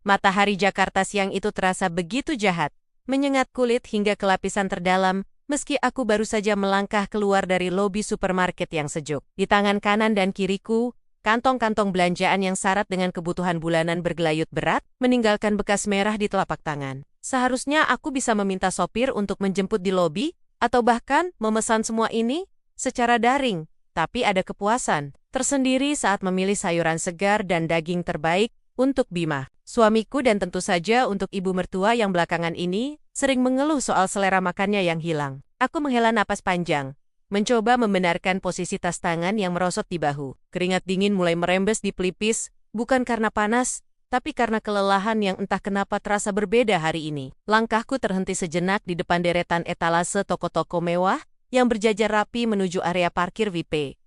Matahari Jakarta siang itu terasa begitu jahat, menyengat kulit hingga ke lapisan terdalam, meski aku baru saja melangkah keluar dari lobi supermarket yang sejuk. Di tangan kanan dan kiriku, kantong-kantong belanjaan yang syarat dengan kebutuhan bulanan bergelayut berat, meninggalkan bekas merah di telapak tangan. Seharusnya aku bisa meminta sopir untuk menjemput di lobi, atau bahkan memesan semua ini secara daring, tapi ada kepuasan tersendiri saat memilih sayuran segar dan daging terbaik untuk Bima, suamiku, dan tentu saja untuk ibu mertua yang belakangan ini sering mengeluh soal selera makannya yang hilang. Aku menghela napas panjang, mencoba membenarkan posisi tas tangan yang merosot di bahu. Keringat dingin mulai merembes di pelipis, bukan karena panas, tapi karena kelelahan yang entah kenapa terasa berbeda hari ini. Langkahku terhenti sejenak di depan deretan etalase toko-toko mewah yang berjajar rapi menuju area parkir VIP.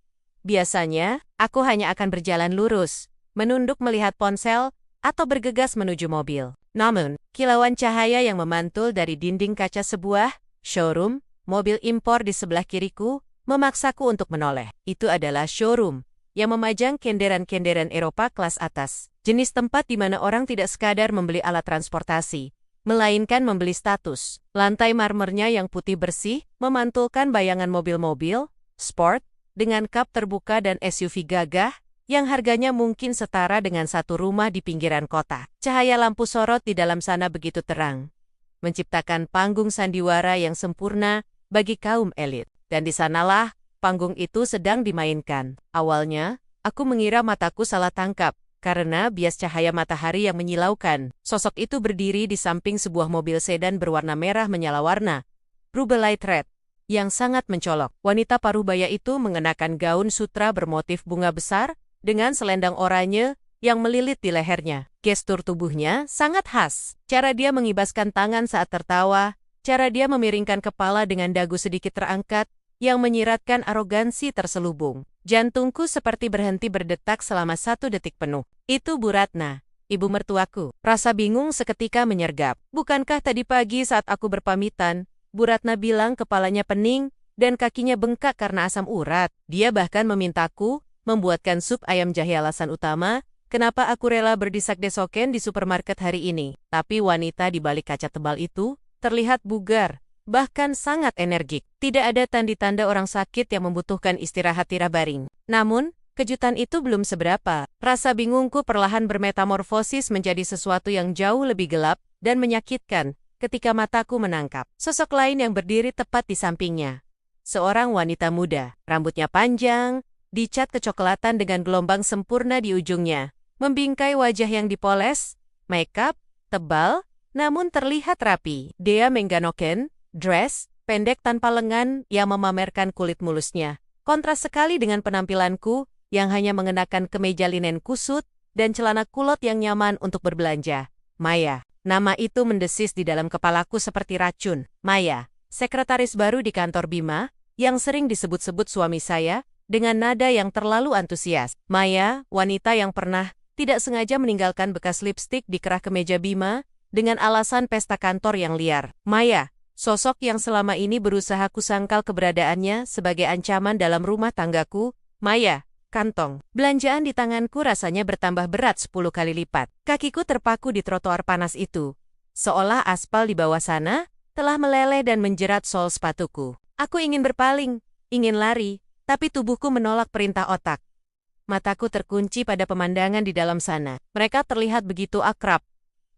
Biasanya, aku hanya akan berjalan lurus, menunduk melihat ponsel, atau bergegas menuju mobil. Namun, kilauan cahaya yang memantul dari dinding kaca sebuah showroom mobil impor di sebelah kiriku memaksaku untuk menoleh. Itu adalah showroom yang memajang kendaraan-kendaraan Eropa kelas atas. Jenis tempat di mana orang tidak sekadar membeli alat transportasi, melainkan membeli status. Lantai marmernya yang putih bersih memantulkan bayangan mobil-mobil sport dengan kap terbuka dan SUV gagah yang harganya mungkin setara dengan satu rumah di pinggiran kota. Cahaya lampu sorot di dalam sana begitu terang, menciptakan panggung sandiwara yang sempurna bagi kaum elit. Dan di sanalah panggung itu sedang dimainkan. Awalnya, aku mengira mataku salah tangkap, karena bias cahaya matahari yang menyilaukan. Sosok itu berdiri di samping sebuah mobil sedan berwarna merah menyala-warna, Rubelite Red, yang sangat mencolok. Wanita parubaya itu mengenakan gaun sutra bermotif bunga besar, dengan selendang oranye yang melilit di lehernya. Gestur tubuhnya sangat khas. Cara dia mengibaskan tangan saat tertawa, cara dia memiringkan kepala dengan dagu sedikit terangkat, yang menyiratkan arogansi terselubung. Jantungku seperti berhenti berdetak selama 1 detik penuh. Itu Bu Ratna, ibu mertuaku. Rasa bingung seketika menyergap. Bukankah tadi pagi saat aku berpamitan, Bu Ratna bilang kepalanya pening dan kakinya bengkak karena asam urat. Dia bahkan memintaku membuatkan sup ayam jahe. Alasan utama kenapa aku rela berdesak-desoken di supermarket hari ini. Tapi wanita di balik kaca tebal itu terlihat bugar, bahkan sangat energik. Tidak ada tanda-tanda orang sakit yang membutuhkan istirahat tirabaring. Namun, kejutan itu belum seberapa. Rasa bingungku perlahan bermetamorfosis menjadi sesuatu yang jauh lebih gelap dan menyakitkan ketika mataku menangkap sosok lain yang berdiri tepat di sampingnya. Seorang wanita muda, rambutnya panjang, dicat kecoklatan dengan gelombang sempurna di ujungnya, membingkai wajah yang dipoles, makeup tebal, namun terlihat rapi. Dea mengganoken dress pendek tanpa lengan yang memamerkan kulit mulusnya. Kontras sekali dengan penampilanku yang hanya mengenakan kemeja linen kusut dan celana kulot yang nyaman untuk berbelanja. Maya, nama itu mendesis di dalam kepalaku seperti racun. Maya, sekretaris baru di kantor Bima, yang sering disebut-sebut suami saya, dengan nada yang terlalu antusias. Maya, wanita yang pernah tidak sengaja meninggalkan bekas lipstik di kerah kemeja Bima dengan alasan pesta kantor yang liar. Maya, sosok yang selama ini berusaha kusangkal keberadaannya sebagai ancaman dalam rumah tanggaku. Maya, kantong belanjaan di tanganku rasanya bertambah berat 10 kali lipat. Kakiku terpaku di trotoar panas itu, seolah aspal di bawah sana telah meleleh dan menjerat sol sepatuku. Aku ingin berpaling, ingin lari, tapi tubuhku menolak perintah otak. Mataku terkunci pada pemandangan di dalam sana. Mereka terlihat begitu akrab.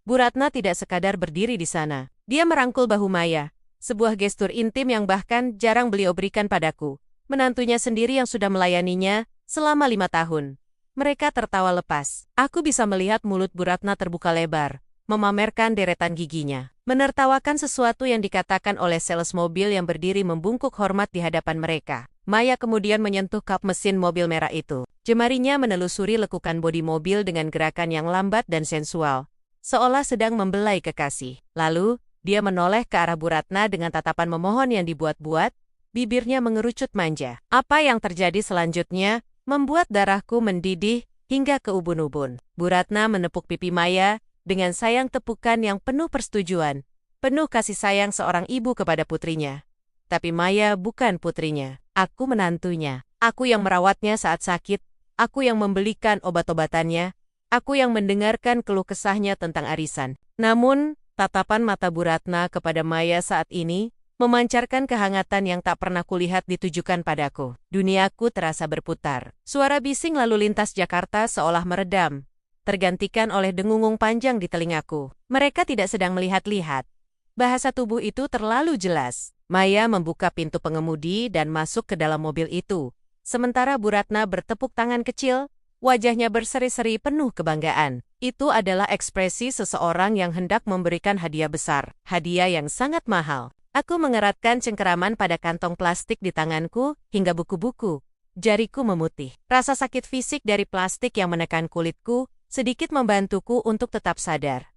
Bu Ratna tidak sekadar berdiri di sana. Dia merangkul bahu Maya, sebuah gestur intim yang bahkan jarang beliau berikan padaku. Menantunya sendiri yang sudah melayaninya selama 5 tahun. Mereka tertawa lepas. Aku bisa melihat mulut Bu Ratna terbuka lebar, memamerkan deretan giginya, menertawakan sesuatu yang dikatakan oleh sales mobil yang berdiri membungkuk hormat di hadapan mereka. Maya kemudian menyentuh kap mesin mobil merah itu. Jemarinya menelusuri lekukan bodi mobil dengan gerakan yang lambat dan sensual, seolah sedang membelai kekasih. Lalu, dia menoleh ke arah Bu Ratna dengan tatapan memohon yang dibuat-buat, bibirnya mengerucut manja. Apa yang terjadi selanjutnya membuat darahku mendidih hingga ke ubun-ubun. Bu Ratna menepuk pipi Maya dengan sayang tepukan yang penuh persetujuan, penuh kasih sayang seorang ibu kepada putrinya. Tapi Maya bukan putrinya. Aku menantunya. Aku yang merawatnya saat sakit. Aku yang membelikan obat-obatannya. Aku yang mendengarkan keluh kesahnya tentang arisan. Namun, tatapan mata Bu Ratna kepada Maya saat ini memancarkan kehangatan yang tak pernah kulihat ditujukan padaku. Duniaku terasa berputar. Suara bising lalu lintas Jakarta seolah meredam, tergantikan oleh dengungung panjang di telingaku. Mereka tidak sedang melihat-lihat. Bahasa tubuh itu terlalu jelas. Maya membuka pintu pengemudi dan masuk ke dalam mobil itu. Sementara Bu Ratna bertepuk tangan kecil, wajahnya berseri-seri penuh kebanggaan. Itu adalah ekspresi seseorang yang hendak memberikan hadiah besar, hadiah yang sangat mahal. Aku mengeratkan cengkeraman pada kantong plastik di tanganku hingga buku-buku. Jariku memutih. Rasa sakit fisik dari plastik yang menekan kulitku sedikit membantuku untuk tetap sadar.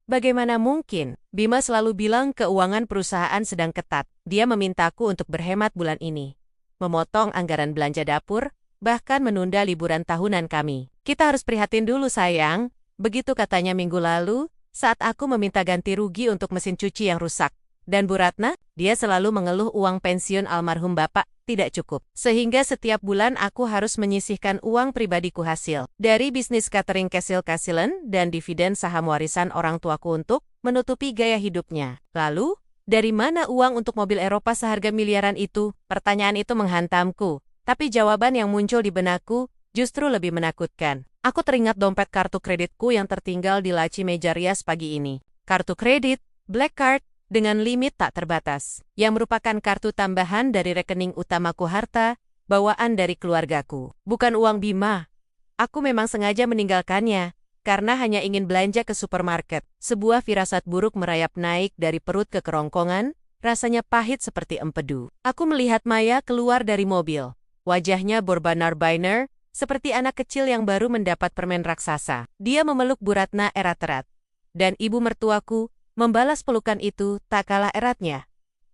Bagaimana mungkin? Bima selalu bilang keuangan perusahaan sedang ketat. Dia memintaku untuk berhemat bulan ini, memotong anggaran belanja dapur, bahkan menunda liburan tahunan kami. Kita harus prihatin dulu sayang, begitu katanya minggu lalu saat aku meminta ganti rugi untuk mesin cuci yang rusak. Dan Bu Ratna, dia selalu mengeluh uang pensiun almarhum bapak tidak cukup. Sehingga setiap bulan aku harus menyisihkan uang pribadiku hasil dari bisnis catering Kasil-Kasilen dan dividen saham warisan orang tuaku untuk menutupi gaya hidupnya. Lalu, dari mana uang untuk mobil Eropa seharga miliaran itu? Pertanyaan itu menghantamku, tapi jawaban yang muncul di benakku justru lebih menakutkan. Aku teringat dompet kartu kreditku yang tertinggal di laci meja rias pagi ini. Kartu kredit, Black Card, dengan limit tak terbatas, yang merupakan kartu tambahan dari rekening utamaku harta, bawaan dari keluargaku. Bukan uang Bima. Aku memang sengaja meninggalkannya, karena hanya ingin belanja ke supermarket. Sebuah firasat buruk merayap naik dari perut ke kerongkongan, rasanya pahit seperti empedu. Aku melihat Maya keluar dari mobil. Wajahnya berbinar-binar, seperti anak kecil yang baru mendapat permen raksasa. Dia memeluk Bu Ratna erat-erat. Dan ibu mertuaku membalas pelukan itu tak kalah eratnya,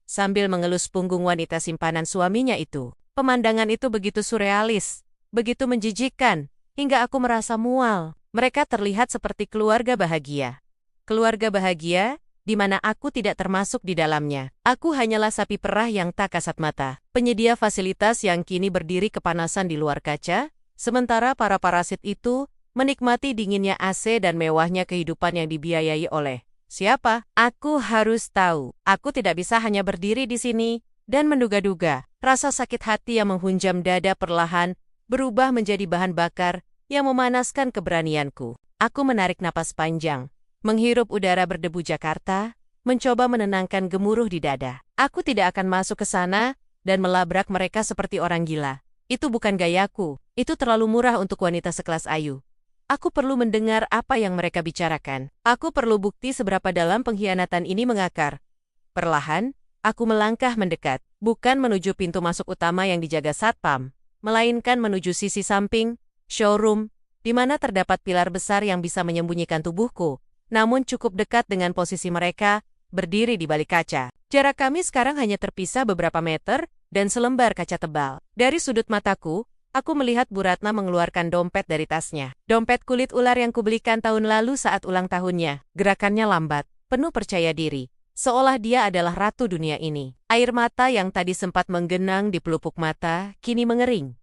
sambil mengelus punggung wanita simpanan suaminya itu. Pemandangan itu begitu surrealis, begitu menjijikkan, hingga aku merasa mual. Mereka terlihat seperti keluarga bahagia. Keluarga bahagia, di mana aku tidak termasuk di dalamnya. Aku hanyalah sapi perah yang tak kasat mata, penyedia fasilitas yang kini berdiri kepanasan di luar kaca, sementara para parasit itu menikmati dinginnya AC dan mewahnya kehidupan yang dibiayai oleh siapa? Aku harus tahu. Aku tidak bisa hanya berdiri di sini dan menduga-duga. Rasa sakit hati yang menghunjam dada perlahan berubah menjadi bahan bakar yang memanaskan keberanianku. Aku menarik napas panjang, menghirup udara berdebu Jakarta, mencoba menenangkan gemuruh di dada. Aku tidak akan masuk ke sana dan melabrak mereka seperti orang gila. Itu bukan gayaku. Itu terlalu murah untuk wanita sekelas Ayu. Aku perlu mendengar apa yang mereka bicarakan. Aku perlu bukti seberapa dalam pengkhianatan ini mengakar. Perlahan, aku melangkah mendekat, bukan menuju pintu masuk utama yang dijaga satpam, melainkan menuju sisi samping, showroom, di mana terdapat pilar besar yang bisa menyembunyikan tubuhku, namun cukup dekat dengan posisi mereka, berdiri di balik kaca. Jarak kami sekarang hanya terpisah beberapa meter, dan selembar kaca tebal. Dari sudut mataku, aku melihat Bu Ratna mengeluarkan dompet dari tasnya. Dompet kulit ular yang kubelikan tahun lalu saat ulang tahunnya. Gerakannya lambat, penuh percaya diri. Seolah dia adalah ratu dunia ini. Air mata yang tadi sempat menggenang di pelupuk mata, kini mengering.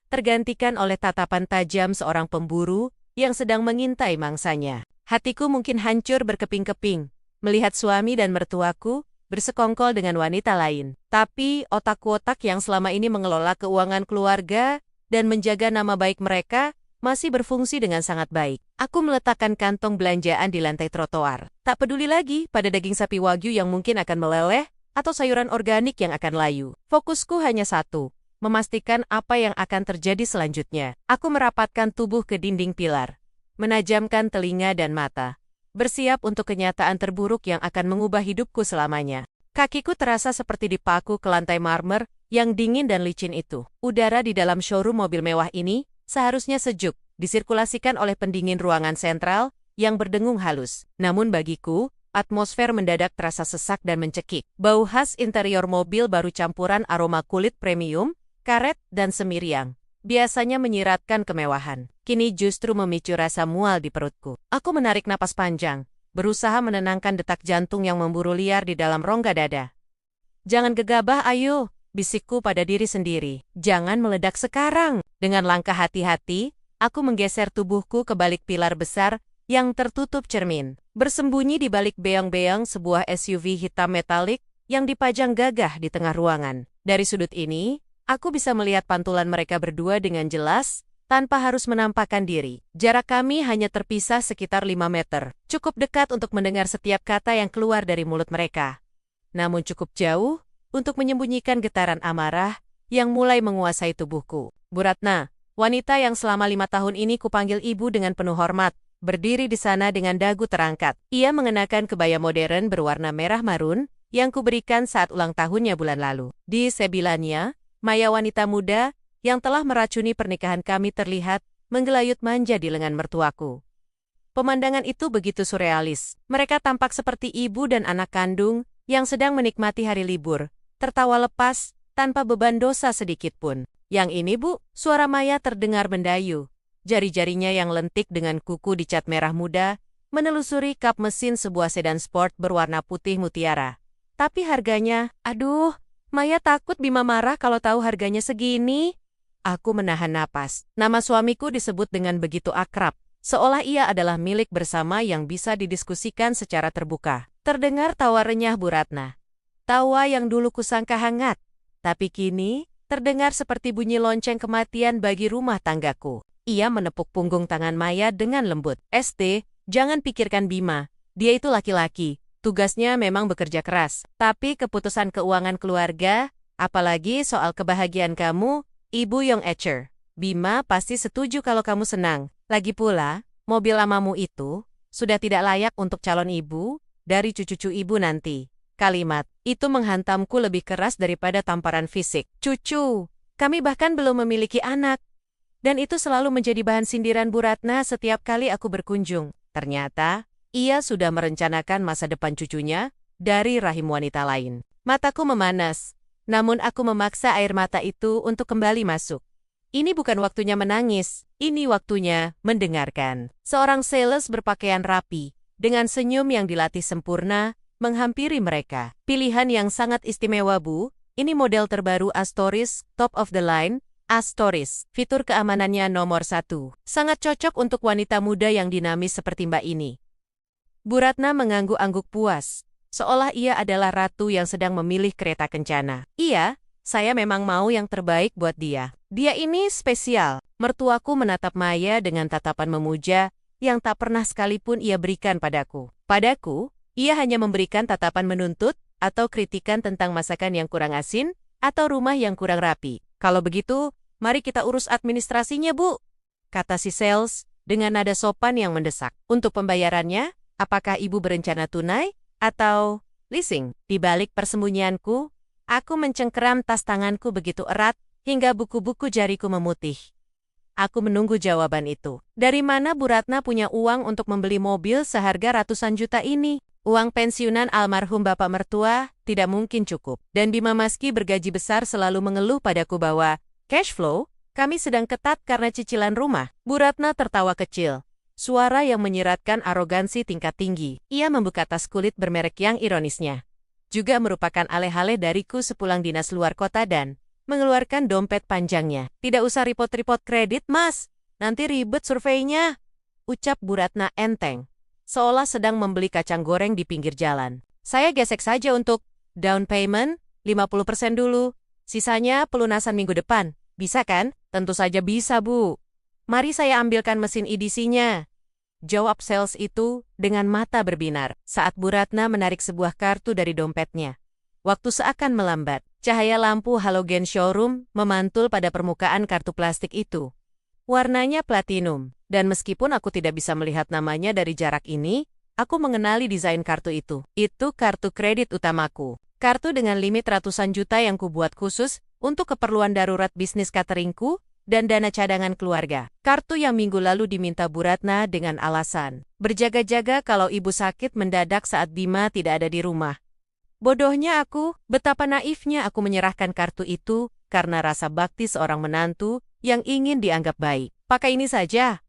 Tergantikan oleh tatapan tajam seorang pemburu yang sedang mengintai mangsanya. Hatiku mungkin hancur berkeping-keping, melihat suami dan mertuaku bersekongkol dengan wanita lain. Tapi otak-otak yang selama ini mengelola keuangan keluarga dan menjaga nama baik mereka masih berfungsi dengan sangat baik. Aku meletakkan kantong belanjaan di lantai trotoar. Tak peduli lagi pada daging sapi wagyu yang mungkin akan meleleh atau sayuran organik yang akan layu. Fokusku hanya satu, memastikan apa yang akan terjadi selanjutnya. Aku merapatkan tubuh ke dinding pilar, menajamkan telinga dan mata, bersiap untuk kenyataan terburuk yang akan mengubah hidupku selamanya. Kakiku terasa seperti dipaku ke lantai marmer yang dingin dan licin itu. Udara di dalam showroom mobil mewah ini seharusnya sejuk, disirkulasikan oleh pendingin ruangan sentral yang berdengung halus. Namun bagiku, atmosfer mendadak terasa sesak dan mencekik. Bau khas interior mobil baru campuran aroma kulit premium, karet, dan semiriang. Biasanya menyiratkan kemewahan. Kini justru memicu rasa mual di perutku. Aku menarik napas panjang, berusaha menenangkan detak jantung yang memburu liar di dalam rongga dada. Jangan gegabah, Ayu, bisikku pada diri sendiri. Jangan meledak sekarang. Dengan langkah hati-hati, Aku menggeser tubuhku ke balik pilar besar yang tertutup cermin. Bersembunyi di balik beong-beong sebuah SUV hitam metalik yang dipajang gagah di tengah ruangan. Dari sudut ini, aku bisa melihat pantulan mereka berdua dengan jelas, tanpa harus menampakkan diri. Jarak kami hanya terpisah sekitar 5 meter. Cukup dekat untuk mendengar setiap kata yang keluar dari mulut mereka. Namun cukup jauh untuk menyembunyikan getaran amarah yang mulai menguasai tubuhku. Bu Ratna, wanita yang selama 5 tahun ini kupanggil ibu dengan penuh hormat, berdiri di sana dengan dagu terangkat. Ia mengenakan kebaya modern berwarna merah marun yang kuberikan saat ulang tahunnya bulan lalu. Di sebilanya, Maya wanita muda yang telah meracuni pernikahan kami terlihat menggelayut manja di lengan mertuaku. Pemandangan itu begitu surrealis. Mereka tampak seperti ibu dan anak kandung yang sedang menikmati hari libur, tertawa lepas, tanpa beban dosa sedikit pun. Yang ini, Bu, suara Maya terdengar mendayu. Jari-jarinya yang lentik dengan kuku dicat merah muda, menelusuri kap mesin sebuah sedan sport berwarna putih mutiara. Tapi harganya, aduh, Maya takut Bima marah kalau tahu harganya segini. Aku menahan napas. Nama suamiku disebut dengan begitu akrab, seolah ia adalah milik bersama yang bisa didiskusikan secara terbuka. Terdengar tawa renyah Bu Ratna. Tawa yang dulu kusangka hangat, tapi kini terdengar seperti bunyi lonceng kematian bagi rumah tanggaku. Ia menepuk punggung tangan Maya dengan lembut. "ST, jangan pikirkan Bima. Dia itu laki-laki. Tugasnya memang bekerja keras. Tapi keputusan keuangan keluarga, apalagi soal kebahagiaan kamu, Ibu Yong Echer. Bima pasti setuju kalau kamu senang. Lagi pula, mobil lamamu itu sudah tidak layak untuk calon ibu dari cucu-cucu ibu nanti." Kalimat itu menghantamku lebih keras daripada tamparan fisik. "Cucu, kami bahkan belum memiliki anak." Dan itu selalu menjadi bahan sindiran Bu Ratna setiap kali aku berkunjung. Ternyata, ia sudah merencanakan masa depan cucunya dari rahim wanita lain. Mataku memanas, namun aku memaksa air mata itu untuk kembali masuk. Ini bukan waktunya menangis, ini waktunya mendengarkan. Seorang sales berpakaian rapi, dengan senyum yang dilatih sempurna, menghampiri mereka. "Pilihan yang sangat istimewa, Bu. Ini model terbaru Astoris, top of the line, Astoris. Fitur keamanannya nomor 1. Sangat cocok untuk wanita muda yang dinamis seperti Mbak ini." Bu Ratna mengangguk-angguk puas, seolah ia adalah ratu yang sedang memilih kereta kencana. "Iya, saya memang mau yang terbaik buat dia. Dia ini spesial." Mertuaku menatap Maya dengan tatapan memuja yang tak pernah sekalipun ia berikan padaku. Padaku, ia hanya memberikan tatapan menuntut atau kritikan tentang masakan yang kurang asin atau rumah yang kurang rapi. "Kalau begitu, mari kita urus administrasinya, Bu," kata si sales dengan nada sopan yang mendesak. "Untuk pembayarannya, apakah Ibu berencana tunai atau leasing?" Di balik persembunyianku, aku mencengkeram tas tanganku begitu erat hingga buku-buku jariku memutih. Aku menunggu jawaban itu. Dari mana Bu Ratna punya uang untuk membeli mobil seharga ratusan juta ini? Uang pensiunan almarhum bapak mertua tidak mungkin cukup. Dan Bima Maski bergaji besar selalu mengeluh padaku bahwa cash flow kami sedang ketat karena cicilan rumah. Bu Ratna tertawa kecil. Suara yang menyiratkan arogansi tingkat tinggi. Ia membuka tas kulit bermerek yang ironisnya juga merupakan aleh-aleh dariku sepulang dinas luar kota dan mengeluarkan dompet panjangnya. "Tidak usah repot-repot kredit, Mas. Nanti ribet surveinya," ucap Bu Ratna enteng, seolah sedang membeli kacang goreng di pinggir jalan. "Saya gesek saja untuk down payment, 50% dulu. Sisanya pelunasan minggu depan. Bisa kan?" "Tentu saja bisa, Bu. Mari saya ambilkan mesin EDC-nya," jawab sales itu dengan mata berbinar saat Bu Ratna menarik sebuah kartu dari dompetnya. Waktu seakan melambat. Cahaya lampu halogen showroom memantul pada permukaan kartu plastik itu. Warnanya platinum, dan meskipun aku tidak bisa melihat namanya dari jarak ini, aku mengenali desain kartu itu. Itu kartu kredit utamaku. Kartu dengan limit ratusan juta yang kubuat khusus untuk keperluan darurat bisnis cateringku dan dana cadangan keluarga. Kartu yang minggu lalu diminta Bu Ratna dengan alasan berjaga-jaga kalau ibu sakit mendadak saat Bima tidak ada di rumah. Bodohnya aku, betapa naifnya aku menyerahkan kartu itu karena rasa bakti seorang menantu yang ingin dianggap baik. "Pakai ini saja,"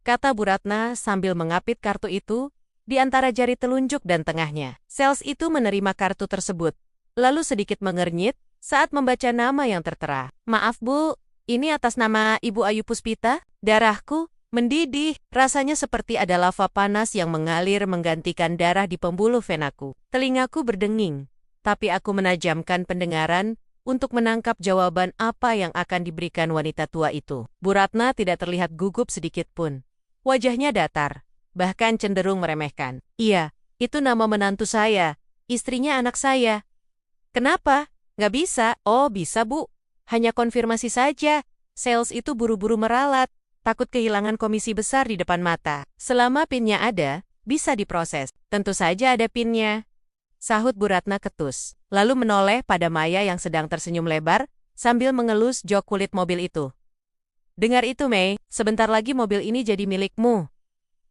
kata Bu Ratna sambil mengapit kartu itu di antara jari telunjuk dan tengahnya. Sales itu menerima kartu tersebut, lalu sedikit mengernyit saat membaca nama yang tertera. "Maaf, Bu, Ini atas nama Ibu Ayu Puspita? Darahku mendidih, rasanya seperti ada lava panas yang mengalir menggantikan darah di pembuluh venaku. Telingaku berdenging, tapi aku menajamkan pendengaran untuk menangkap jawaban apa yang akan diberikan wanita tua itu. Bu Ratna tidak terlihat gugup sedikit pun. Wajahnya datar, bahkan cenderung meremehkan. Iya, itu nama menantu saya, istrinya anak saya. Kenapa? Nggak bisa? Oh, bisa, Bu. Hanya konfirmasi saja. Sales itu buru-buru meralat, takut kehilangan komisi besar di depan mata. Selama PIN-nya ada, bisa diproses. Tentu saja ada PIN-nya, sahut Bu Ratna ketus, lalu menoleh pada Maya yang sedang tersenyum lebar sambil mengelus jok kulit mobil itu. Dengar itu, Mei, sebentar lagi mobil ini jadi milikmu.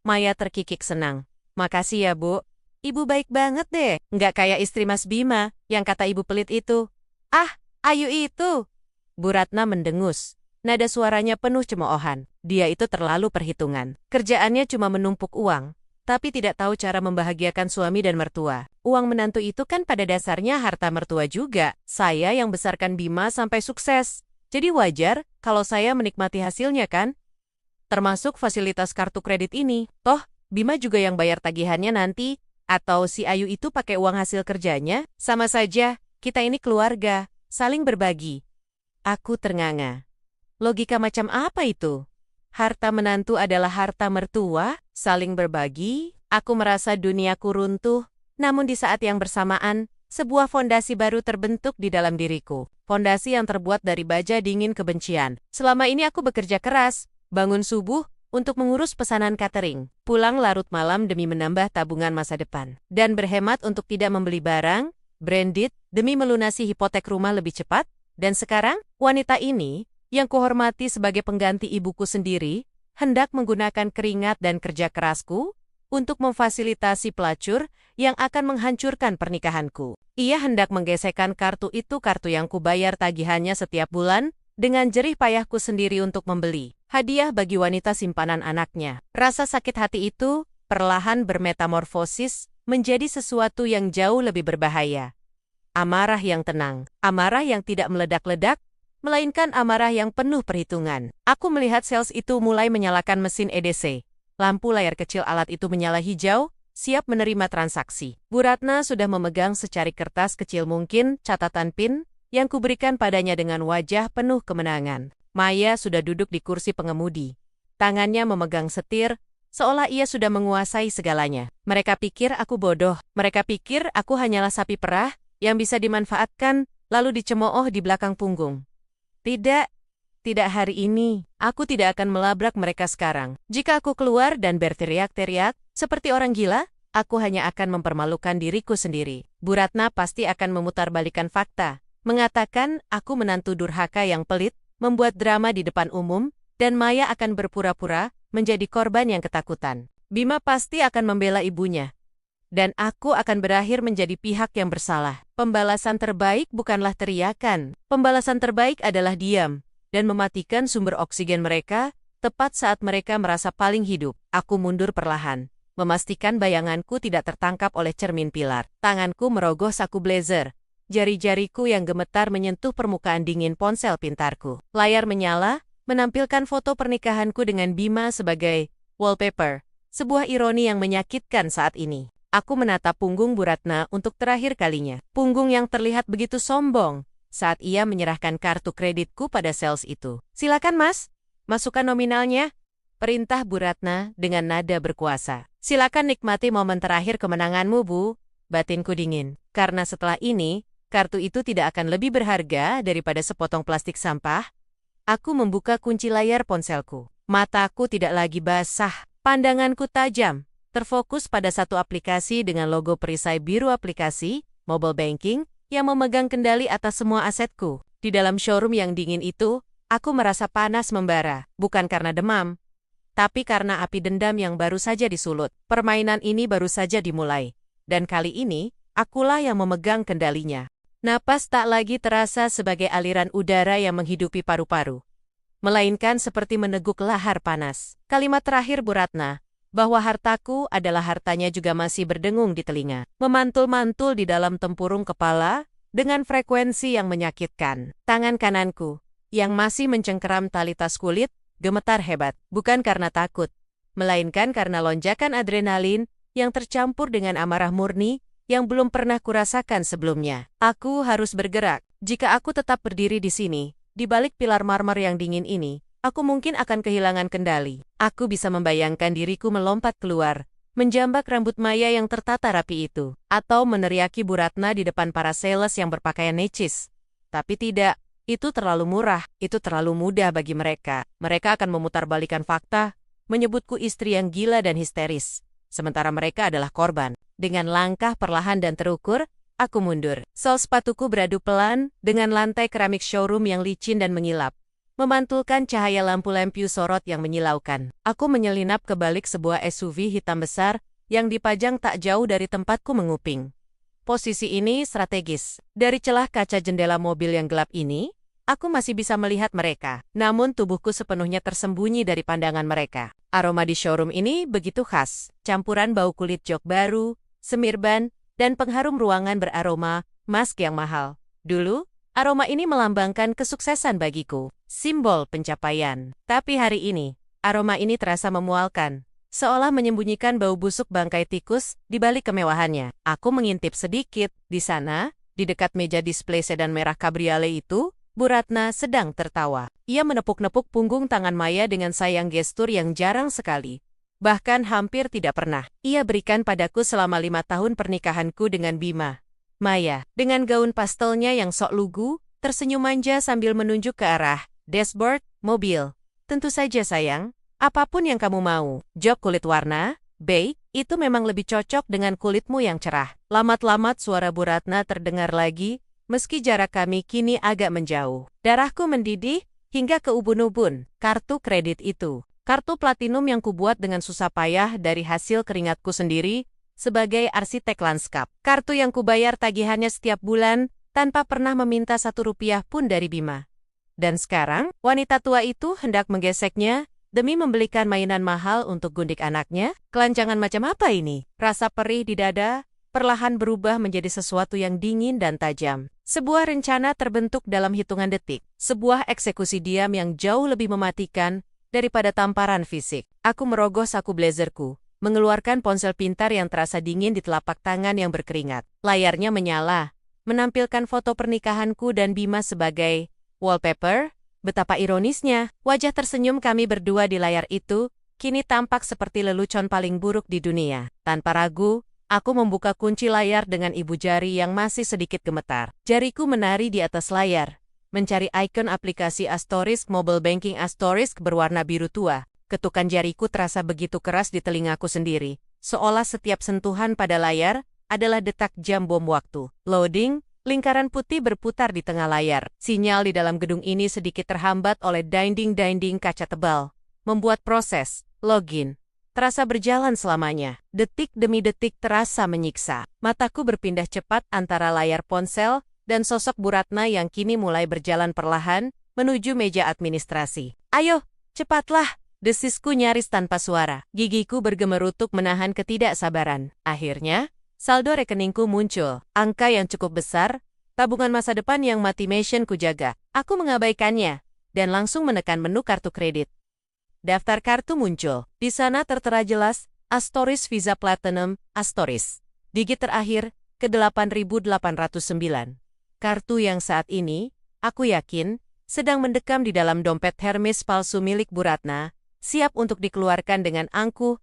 Maya terkikik senang. Makasih ya, Bu. Ibu baik banget deh, nggak kayak istri Mas Bima yang kata ibu pelit itu. Ah, Ayu itu. Bu Ratna mendengus. Nada suaranya penuh cemoohan. Dia itu terlalu perhitungan. Kerjaannya cuma menumpuk uang, tapi tidak tahu cara membahagiakan suami dan mertua. Uang menantu itu kan pada dasarnya harta mertua juga. Saya yang besarkan Bima sampai sukses. Jadi wajar kalau saya menikmati hasilnya kan? Termasuk fasilitas kartu kredit ini. Toh, Bima juga yang bayar tagihannya nanti. Atau si Ayu itu pakai uang hasil kerjanya? Sama saja, kita ini keluarga, saling berbagi. Aku ternganga. Logika macam apa itu? Harta menantu adalah harta mertua, saling berbagi. Aku merasa duniaku runtuh, namun di saat yang bersamaan, sebuah fondasi baru terbentuk di dalam diriku. Fondasi yang terbuat dari baja dingin kebencian. Selama ini aku bekerja keras, bangun subuh, untuk mengurus pesanan catering, pulang larut malam demi menambah tabungan masa depan, dan berhemat untuk tidak membeli barang branded demi melunasi hipotek rumah lebih cepat. Dan sekarang, wanita ini, yang kuhormati sebagai pengganti ibuku sendiri, hendak menggunakan keringat dan kerja kerasku untuk memfasilitasi pelacur yang akan menghancurkan pernikahanku. Ia hendak menggesekkan kartu itu, kartu yang kubayar tagihannya setiap bulan, dengan jerih payahku sendiri untuk membeli hadiah bagi wanita simpanan anaknya. Rasa sakit hati itu perlahan bermetamorfosis menjadi sesuatu yang jauh lebih berbahaya. Amarah yang tenang, amarah yang tidak meledak-ledak, melainkan amarah yang penuh perhitungan. Aku melihat sales itu mulai menyalakan mesin EDC. Lampu layar kecil alat itu menyala hijau, siap menerima transaksi. Bu Ratna sudah memegang secari kertas kecil mungkin catatan PIN yang kuberikan padanya dengan wajah penuh kemenangan. Maya sudah duduk di kursi pengemudi. Tangannya memegang setir, seolah ia sudah menguasai segalanya. Mereka pikir aku bodoh. Mereka pikir aku hanyalah sapi perah yang bisa dimanfaatkan, lalu dicemooh di belakang punggung. Tidak, tidak hari ini. Aku tidak akan melabrak mereka sekarang. Jika aku keluar dan berteriak-teriak, seperti orang gila, aku hanya akan mempermalukan diriku sendiri. Bu Ratna pasti akan memutarbalikkan fakta, mengatakan aku menantu durhaka yang pelit, membuat drama di depan umum, dan Maya akan berpura-pura menjadi korban yang ketakutan. Bima pasti akan membela ibunya. Dan aku akan berakhir menjadi pihak yang bersalah. Pembalasan terbaik bukanlah teriakan. Pembalasan terbaik adalah diam, dan mematikan sumber oksigen mereka, tepat saat mereka merasa paling hidup. Aku mundur perlahan, memastikan bayanganku tidak tertangkap oleh cermin pilar. Tanganku merogoh saku blazer. Jari-jariku yang gemetar menyentuh permukaan dingin ponsel pintarku. Layar menyala, menampilkan foto pernikahanku dengan Bima sebagai wallpaper. Sebuah ironi yang menyakitkan saat ini. Aku menatap punggung Bu Ratna untuk terakhir kalinya. Punggung yang terlihat begitu sombong saat ia menyerahkan kartu kreditku pada sales itu. Silakan mas, masukkan nominalnya. Perintah Bu Ratna dengan nada berkuasa. Silakan nikmati momen terakhir kemenanganmu, Bu. Batinku dingin. Karena setelah ini, kartu itu tidak akan lebih berharga daripada sepotong plastik sampah. Aku membuka kunci layar ponselku. Mataku tidak lagi basah. Pandanganku tajam, terfokus pada satu aplikasi dengan logo perisai biru aplikasi, mobile banking, yang memegang kendali atas semua asetku. Di dalam showroom yang dingin itu, aku merasa panas membara. Bukan karena demam, tapi karena api dendam yang baru saja disulut. Permainan ini baru saja dimulai. Dan kali ini, akulah yang memegang kendalinya. Napas tak lagi terasa sebagai aliran udara yang menghidupi paru-paru, melainkan seperti meneguk lahar panas. Kalimat terakhir Bu Ratna, bahwa hartaku adalah hartanya juga masih berdengung di telinga. Memantul-mantul di dalam tempurung kepala, dengan frekuensi yang menyakitkan. Tangan kananku, yang masih mencengkeram tali tas kulit, gemetar hebat. Bukan karena takut, melainkan karena lonjakan adrenalin yang tercampur dengan amarah murni yang belum pernah kurasakan sebelumnya. Aku harus bergerak. Jika aku tetap berdiri di sini, di balik pilar marmer yang dingin ini, aku mungkin akan kehilangan kendali. Aku bisa membayangkan diriku melompat keluar, menjambak rambut Maya yang tertata rapi itu, atau meneriaki Bu Ratna di depan para sales yang berpakaian necis. Tapi tidak, itu terlalu murah, itu terlalu mudah bagi mereka. Mereka akan memutarbalikkan fakta, menyebutku istri yang gila dan histeris, sementara mereka adalah korban. Dengan langkah perlahan dan terukur, aku mundur. Sol sepatuku beradu pelan dengan lantai keramik showroom yang licin dan mengilap, memantulkan cahaya lampu lampu sorot yang menyilaukan. Aku menyelinap ke balik sebuah SUV hitam besar yang dipajang tak jauh dari tempatku menguping. Posisi ini strategis. Dari celah kaca jendela mobil yang gelap ini, aku masih bisa melihat mereka. Namun tubuhku sepenuhnya tersembunyi dari pandangan mereka. Aroma di showroom ini begitu khas. Campuran bau kulit jok baru, semir ban, dan pengharum ruangan beraroma mask yang mahal. Dulu, aroma ini melambangkan kesuksesan bagiku, simbol pencapaian. Tapi hari ini, aroma ini terasa memualkan, seolah menyembunyikan bau busuk bangkai tikus di balik kemewahannya. Aku mengintip sedikit. Di sana, di dekat meja display sedan merah kabriolet itu, Bu Ratna sedang tertawa. Ia menepuk-nepuk punggung tangan Maya dengan sayang gestur yang jarang sekali, bahkan hampir tidak pernah ia berikan padaku selama 5 tahun pernikahanku dengan Bima. Maya, dengan gaun pastelnya yang sok lugu, tersenyum manja sambil menunjuk ke arah dashboard mobil. Tentu saja sayang, apapun yang kamu mau. Jok kulit warna beige, itu memang lebih cocok dengan kulitmu yang cerah. Lamat-lamat suara Bu Ratna terdengar lagi, meski jarak kami kini agak menjauh. Darahku mendidih hingga ke ubun-ubun. Kartu kredit itu, kartu platinum yang kubuat dengan susah payah dari hasil keringatku sendiri, sebagai arsitek lanskap. Kartu yang kubayar tagihannya setiap bulan, tanpa pernah meminta 1 rupiah pun dari Bima. Dan sekarang, wanita tua itu hendak menggeseknya, demi membelikan mainan mahal untuk gundik anaknya. Kelancangan macam apa ini? Rasa perih di dada, perlahan berubah menjadi sesuatu yang dingin dan tajam. Sebuah rencana terbentuk dalam hitungan detik. Sebuah eksekusi diam yang jauh lebih mematikan daripada tamparan fisik. Aku merogoh saku blazerku, mengeluarkan ponsel pintar yang terasa dingin di telapak tangan yang berkeringat. Layarnya menyala, menampilkan foto pernikahanku dan Bima sebagai wallpaper. Betapa ironisnya, wajah tersenyum kami berdua di layar itu, kini tampak seperti lelucon paling buruk di dunia. Tanpa ragu, aku membuka kunci layar dengan ibu jari yang masih sedikit gemetar. Jariku menari di atas layar, mencari ikon aplikasi Astorisk Mobile Banking Astorisk berwarna biru tua. Ketukan jariku terasa begitu keras di telingaku sendiri, seolah setiap sentuhan pada layar adalah detak jam bom waktu. Loading, lingkaran putih berputar di tengah layar. Sinyal di dalam gedung ini sedikit terhambat oleh dinding-dinding kaca tebal, membuat proses login terasa berjalan selamanya. Detik demi detik terasa menyiksa. Mataku berpindah cepat antara layar ponsel dan sosok Bu Ratna yang kini mulai berjalan perlahan menuju meja administrasi. "Ayo, cepatlah!" Desisku nyaris tanpa suara. Gigiku bergemerutuk menahan ketidaksabaran. Akhirnya, saldo rekeningku muncul. Angka yang cukup besar, tabungan masa depan yang mati mission ku jaga. Aku mengabaikannya, dan langsung menekan menu kartu kredit. Daftar kartu muncul. Di sana tertera jelas, Astorisk Visa Platinum, Astorisk. Digit terakhir, ke 8.809. Kartu yang saat ini, aku yakin, sedang mendekam di dalam dompet Hermes palsu milik Bu Ratna, siap untuk dikeluarkan dengan angkuh,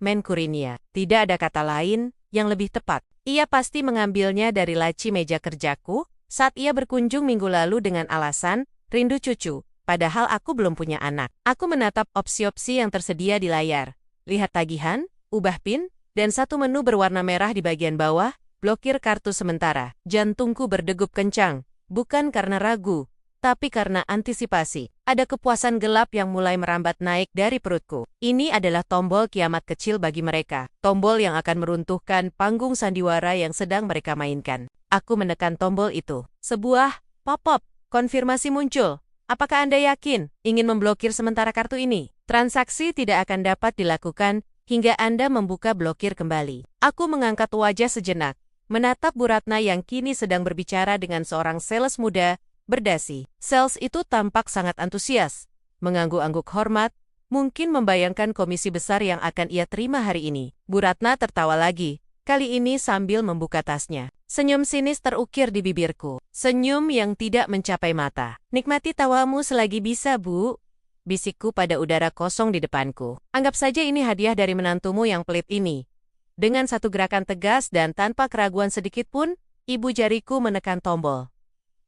Menkurinia. Tidak ada kata lain yang lebih tepat. Ia pasti mengambilnya dari laci meja kerjaku saat ia berkunjung minggu lalu dengan alasan rindu cucu, padahal aku belum punya anak. Aku menatap opsi-opsi yang tersedia di layar. Lihat tagihan, ubah PIN, dan satu menu berwarna merah di bagian bawah, blokir kartu sementara. Jantungku berdegup kencang, bukan karena ragu, tapi karena antisipasi. Ada kepuasan gelap yang mulai merambat naik dari perutku. Ini adalah tombol kiamat kecil bagi mereka. Tombol yang akan meruntuhkan panggung sandiwara yang sedang mereka mainkan. Aku menekan tombol itu. Sebuah pop-up konfirmasi muncul. Apakah Anda yakin ingin memblokir sementara kartu ini? Transaksi tidak akan dapat dilakukan hingga Anda membuka blokir kembali. Aku mengangkat wajah sejenak, menatap Bu Ratna yang kini sedang berbicara dengan seorang sales muda berdasi. Sales itu tampak sangat antusias, mengangguk-angguk hormat, mungkin membayangkan komisi besar yang akan ia terima hari ini. Bu Ratna tertawa lagi, kali ini sambil membuka tasnya. Senyum sinis terukir di bibirku. Senyum yang tidak mencapai mata. Nikmati tawamu selagi bisa, Bu. Bisikku pada udara kosong di depanku. Anggap saja ini hadiah dari menantumu yang pelit ini. Dengan satu gerakan tegas dan tanpa keraguan sedikit pun, ibu jariku menekan tombol.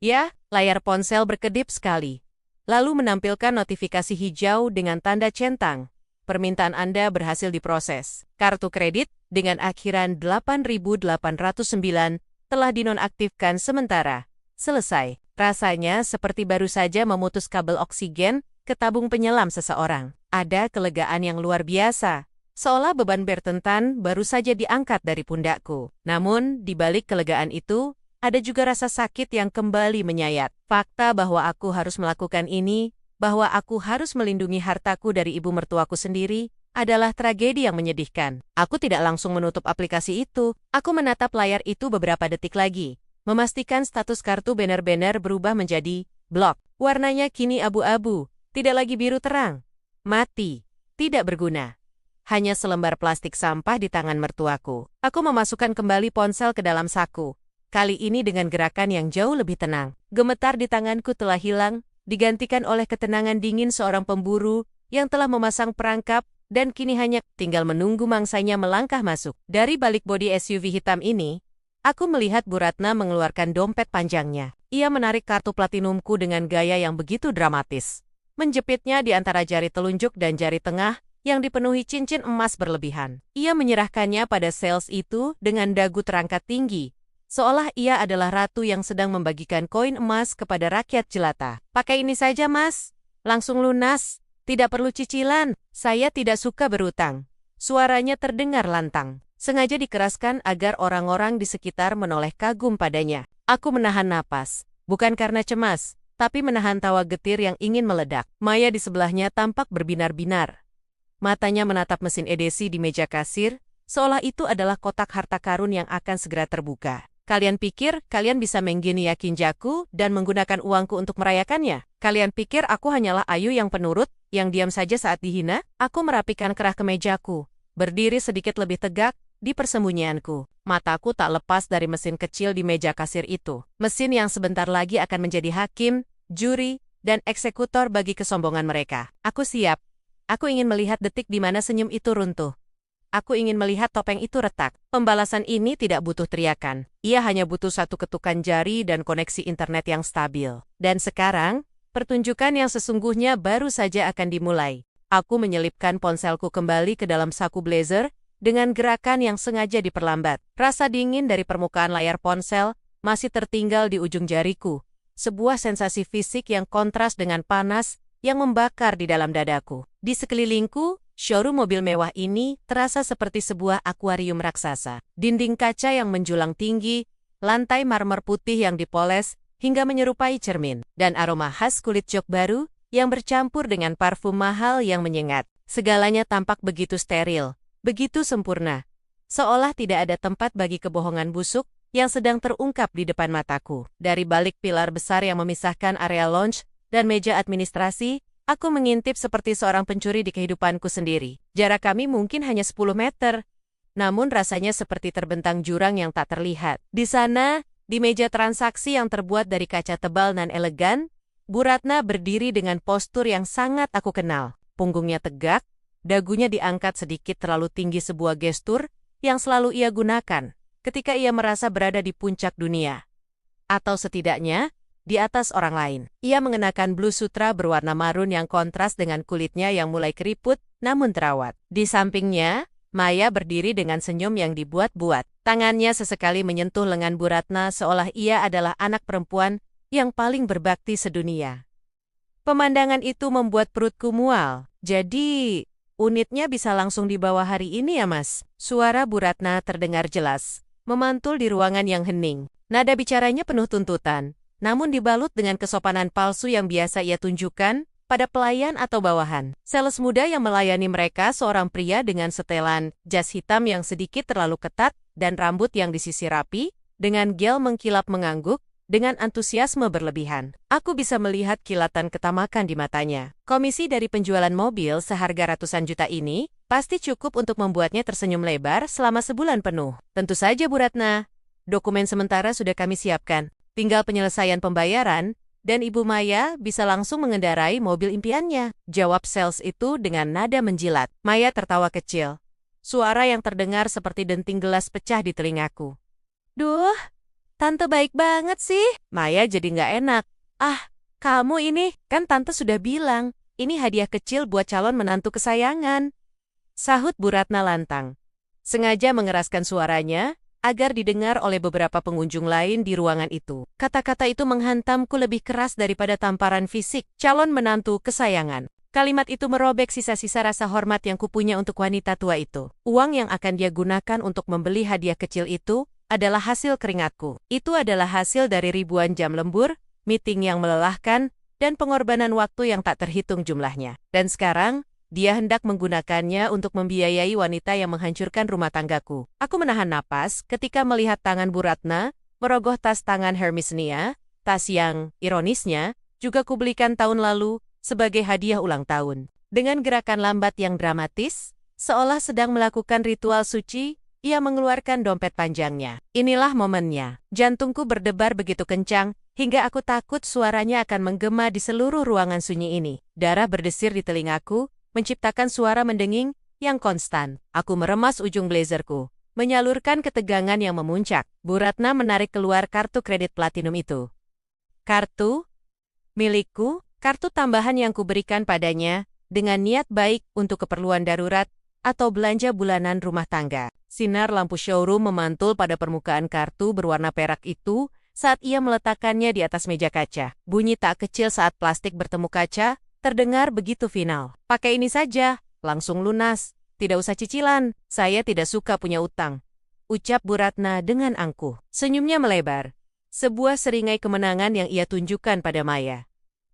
Ya, layar ponsel berkedip sekali. Lalu menampilkan notifikasi hijau dengan tanda centang. Permintaan Anda berhasil diproses. Kartu kredit dengan akhiran 8.809 telah dinonaktifkan sementara. Selesai. Rasanya seperti baru saja memutus kabel oksigen ke tabung penyelam seseorang. Ada kelegaan yang luar biasa. Seolah beban bertentan baru saja diangkat dari pundakku. Namun, di balik kelegaan itu, ada juga rasa sakit yang kembali menyayat. Fakta bahwa aku harus melakukan ini, bahwa aku harus melindungi hartaku dari ibu mertuaku sendiri, adalah tragedi yang menyedihkan. Aku tidak langsung menutup aplikasi itu. Aku menatap layar itu beberapa detik lagi, memastikan status kartu benar-benar berubah menjadi blok. Warnanya kini abu-abu, tidak lagi biru terang. Mati, tidak berguna. Hanya selembar plastik sampah di tangan mertuaku. Aku memasukkan kembali ponsel ke dalam saku. Kali ini dengan gerakan yang jauh lebih tenang. Gemetar di tanganku telah hilang, digantikan oleh ketenangan dingin seorang pemburu yang telah memasang perangkap dan kini hanya tinggal menunggu mangsanya melangkah masuk. Dari balik bodi SUV hitam ini, aku melihat Bu Ratna mengeluarkan dompet panjangnya. Ia menarik kartu platinumku dengan gaya yang begitu dramatis. Menjepitnya di antara jari telunjuk dan jari tengah yang dipenuhi cincin emas berlebihan. Ia menyerahkannya pada sales itu dengan dagu terangkat tinggi, seolah ia adalah ratu yang sedang membagikan koin emas kepada rakyat jelata. Pakai ini saja, Mas. Langsung lunas. Tidak perlu cicilan. Saya tidak suka berutang. Suaranya terdengar lantang. Sengaja dikeraskan agar orang-orang di sekitar menoleh kagum padanya. Aku menahan napas. Bukan karena cemas, tapi menahan tawa getir yang ingin meledak. Maya di sebelahnya tampak berbinar-binar. Matanya menatap mesin edisi di meja kasir, seolah itu adalah kotak harta karun yang akan segera terbuka. Kalian pikir kalian bisa mengginiakin jaku dan menggunakan uangku untuk merayakannya? Kalian pikir aku hanyalah Ayu yang penurut, yang diam saja saat dihina? Aku merapikan kerah kemejaku, berdiri sedikit lebih tegak di persembunyianku. Mataku tak lepas dari mesin kecil di meja kasir itu. Mesin yang sebentar lagi akan menjadi hakim, juri, dan eksekutor bagi kesombongan mereka. Aku siap. Aku ingin melihat detik di mana senyum itu runtuh. Aku ingin melihat topeng itu retak. Pembalasan ini tidak butuh teriakan. Ia hanya butuh satu ketukan jari dan koneksi internet yang stabil. Dan sekarang, pertunjukan yang sesungguhnya baru saja akan dimulai. Aku menyelipkan ponselku kembali ke dalam saku blazer dengan gerakan yang sengaja diperlambat. Rasa dingin dari permukaan layar ponsel masih tertinggal di ujung jariku. Sebuah sensasi fisik yang kontras dengan panas yang membakar di dalam dadaku. Di sekelilingku, showroom mobil mewah ini terasa seperti sebuah akuarium raksasa. Dinding kaca yang menjulang tinggi, lantai marmer putih yang dipoles hingga menyerupai cermin, dan aroma khas kulit jok baru yang bercampur dengan parfum mahal yang menyengat. Segalanya tampak begitu steril, begitu sempurna, seolah tidak ada tempat bagi kebohongan busuk yang sedang terungkap di depan mataku. Dari balik pilar besar yang memisahkan area lounge dan meja administrasi, aku mengintip seperti seorang pencuri di kehidupanku sendiri. Jarak kami mungkin hanya 10 meter, namun rasanya seperti terbentang jurang yang tak terlihat. Di sana, di meja transaksi yang terbuat dari kaca tebal dan elegan, Bu Ratna berdiri dengan postur yang sangat aku kenal. Punggungnya tegak, dagunya diangkat sedikit terlalu tinggi, sebuah gestur yang selalu ia gunakan ketika ia merasa berada di puncak dunia. Atau setidaknya, di atas orang lain. Ia mengenakan blus sutra berwarna marun yang kontras dengan kulitnya yang mulai keriput namun terawat. Di sampingnya, Maya berdiri dengan senyum yang dibuat-buat. Tangannya sesekali menyentuh lengan Bu Ratna seolah ia adalah anak perempuan yang paling berbakti sedunia. Pemandangan itu membuat perutku mual. Jadi, unitnya bisa langsung dibawa hari ini ya, Mas? Suara Bu Ratna terdengar jelas, memantul di ruangan yang hening. Nada bicaranya penuh tuntutan, namun dibalut dengan kesopanan palsu yang biasa ia tunjukkan pada pelayan atau bawahan. Sales muda yang melayani mereka seorang pria dengan setelan jas hitam yang sedikit terlalu ketat dan rambut yang disisir rapi, dengan gel mengkilap mengangguk, dengan antusiasme berlebihan. Aku bisa melihat kilatan ketamakan di matanya. Komisi dari penjualan mobil seharga ratusan juta ini pasti cukup untuk membuatnya tersenyum lebar selama sebulan penuh. Tentu saja, Bu Ratna. Dokumen sementara sudah kami siapkan. Tinggal penyelesaian pembayaran, dan Ibu Maya bisa langsung mengendarai mobil impiannya, jawab sales itu dengan nada menjilat. Maya tertawa kecil. Suara yang terdengar seperti denting gelas pecah di telingaku. Duh, tante baik banget sih. Maya jadi nggak enak. Ah, kamu ini, kan tante sudah bilang, ini hadiah kecil buat calon menantu kesayangan. Sahut Bu Ratna lantang. Sengaja mengeraskan suaranya, agar didengar oleh beberapa pengunjung lain di ruangan itu. Kata-kata itu menghantamku lebih keras daripada tamparan fisik, calon menantu kesayangan. Kalimat itu merobek sisa-sisa rasa hormat yang kupunya untuk wanita tua itu. Uang yang akan dia gunakan untuk membeli hadiah kecil itu adalah hasil keringatku. Itu adalah hasil dari ribuan jam lembur, meeting yang melelahkan, dan pengorbanan waktu yang tak terhitung jumlahnya. Dan sekarang, dia hendak menggunakannya untuk membiayai wanita yang menghancurkan rumah tanggaku. Aku menahan napas ketika melihat tangan Bu Ratna merogoh tas tangan Hermes Nia, tas yang, ironisnya, juga kubelikan tahun lalu sebagai hadiah ulang tahun. Dengan gerakan lambat yang dramatis, seolah sedang melakukan ritual suci, ia mengeluarkan dompet panjangnya. Inilah momennya. Jantungku berdebar begitu kencang, hingga aku takut suaranya akan menggema di seluruh ruangan sunyi ini. Darah berdesir di telingaku, menciptakan suara mendenging yang konstan. Aku meremas ujung blazerku, menyalurkan ketegangan yang memuncak. Bu Ratna menarik keluar kartu kredit platinum itu. Kartu milikku, kartu tambahan yang kuberikan padanya, dengan niat baik untuk keperluan darurat atau belanja bulanan rumah tangga. Sinar lampu showroom memantul pada permukaan kartu berwarna perak itu saat ia meletakkannya di atas meja kaca. Bunyi tak kecil saat plastik bertemu kaca, terdengar begitu final. Pakai ini saja, langsung lunas. Tidak usah cicilan, saya tidak suka punya utang. Ucap Bu Ratna dengan angkuh. Senyumnya melebar. Sebuah seringai kemenangan yang ia tunjukkan pada Maya.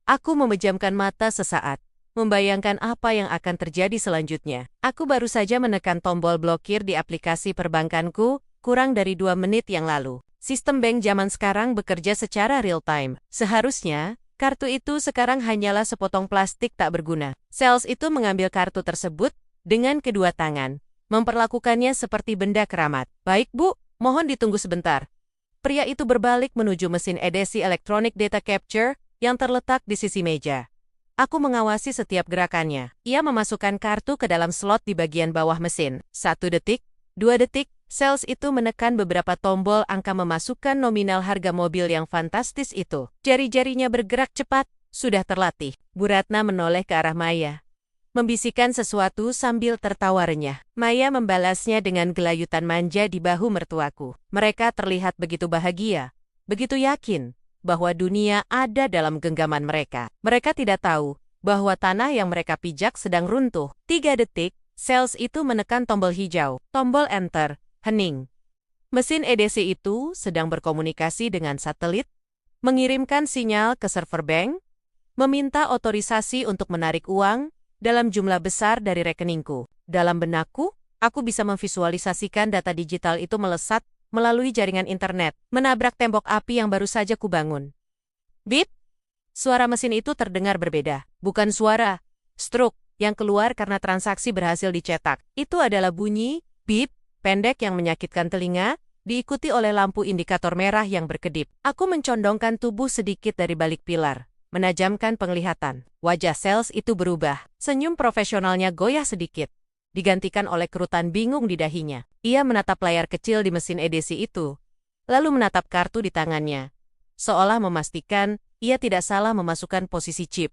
Aku memejamkan mata sesaat, membayangkan apa yang akan terjadi selanjutnya. Aku baru saja menekan tombol blokir di aplikasi perbankanku kurang dari 2 menit yang lalu. Sistem bank zaman sekarang bekerja secara real-time. Seharusnya, kartu itu sekarang hanyalah sepotong plastik tak berguna. Sales itu mengambil kartu tersebut dengan kedua tangan, memperlakukannya seperti benda keramat. Baik Bu, mohon ditunggu sebentar. Pria itu berbalik menuju mesin edisi Electronic Data Capture yang terletak di sisi meja. Aku mengawasi setiap gerakannya. Ia memasukkan kartu ke dalam slot di bagian bawah mesin. 1 detik, 2 detik, sales itu menekan beberapa tombol angka memasukkan nominal harga mobil yang fantastis itu. Jari-jarinya bergerak cepat, sudah terlatih. Bu Ratna menoleh ke arah Maya, membisikkan sesuatu sambil tertawa renyah. Maya membalasnya dengan gelayutan manja di bahu mertuaku. Mereka terlihat begitu bahagia, begitu yakin bahwa dunia ada dalam genggaman mereka. Mereka tidak tahu bahwa tanah yang mereka pijak sedang runtuh. 3 detik, sales itu menekan tombol hijau, tombol enter, hening. Mesin edisi itu sedang berkomunikasi dengan satelit, mengirimkan sinyal ke server bank, meminta otorisasi untuk menarik uang dalam jumlah besar dari rekeningku. Dalam benakku, aku bisa memvisualisasikan data digital itu melesat melalui jaringan internet, menabrak tembok api yang baru saja kubangun. Bip! Suara mesin itu terdengar berbeda. Bukan suara stroke yang keluar karena transaksi berhasil dicetak. Itu adalah bunyi bip pendek yang menyakitkan telinga, diikuti oleh lampu indikator merah yang berkedip. Aku mencondongkan tubuh sedikit dari balik pilar, menajamkan penglihatan. Wajah sales itu berubah. Senyum profesionalnya goyah sedikit, digantikan oleh kerutan bingung di dahinya. Ia menatap layar kecil di mesin edisi itu, lalu menatap kartu di tangannya, seolah memastikan ia tidak salah memasukkan posisi chip.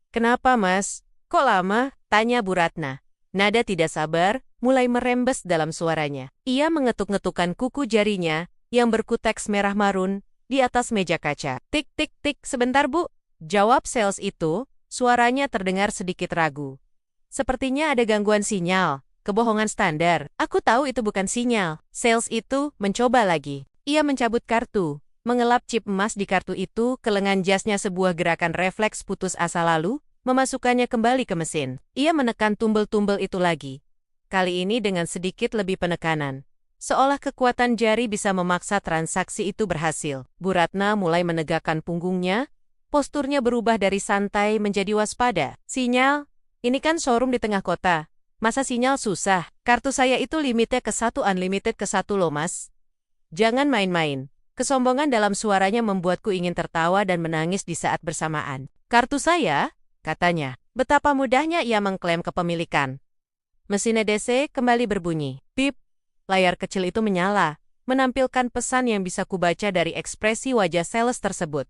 Kenapa, Mas? Kok lama? Tanya Bu Ratna. Nada tidak sabar mulai merembes dalam suaranya. Ia mengetuk-ngetukkan kuku jarinya yang berkuteks merah marun di atas meja kaca. Tik, tik, tik, sebentar Bu. Jawab sales itu, suaranya terdengar sedikit ragu. Sepertinya ada gangguan sinyal, kebohongan standar. Aku tahu itu bukan sinyal. Sales itu mencoba lagi. Ia mencabut kartu, mengelap chip emas di kartu itu ke lengan jasnya, sebuah gerakan refleks putus asa, lalu memasukkannya kembali ke mesin. Ia menekan tumbel-tumbel itu lagi, kali ini dengan sedikit lebih penekanan. Seolah kekuatan jari bisa memaksa transaksi itu berhasil. Bu Ratna mulai menegakkan punggungnya, posturnya berubah dari santai menjadi waspada. Sinyal? Ini kan showroom di tengah kota. Masa sinyal susah? Kartu saya itu limitnya ke 1 unlimited ke 1 loh mas. Jangan main-main. Kesombongan dalam suaranya membuatku ingin tertawa dan menangis di saat bersamaan. Kartu saya? Katanya. Betapa mudahnya ia mengklaim kepemilikan. Mesin EDC kembali berbunyi. Pip. Layar kecil itu menyala, menampilkan pesan yang bisa kubaca dari ekspresi wajah sales tersebut.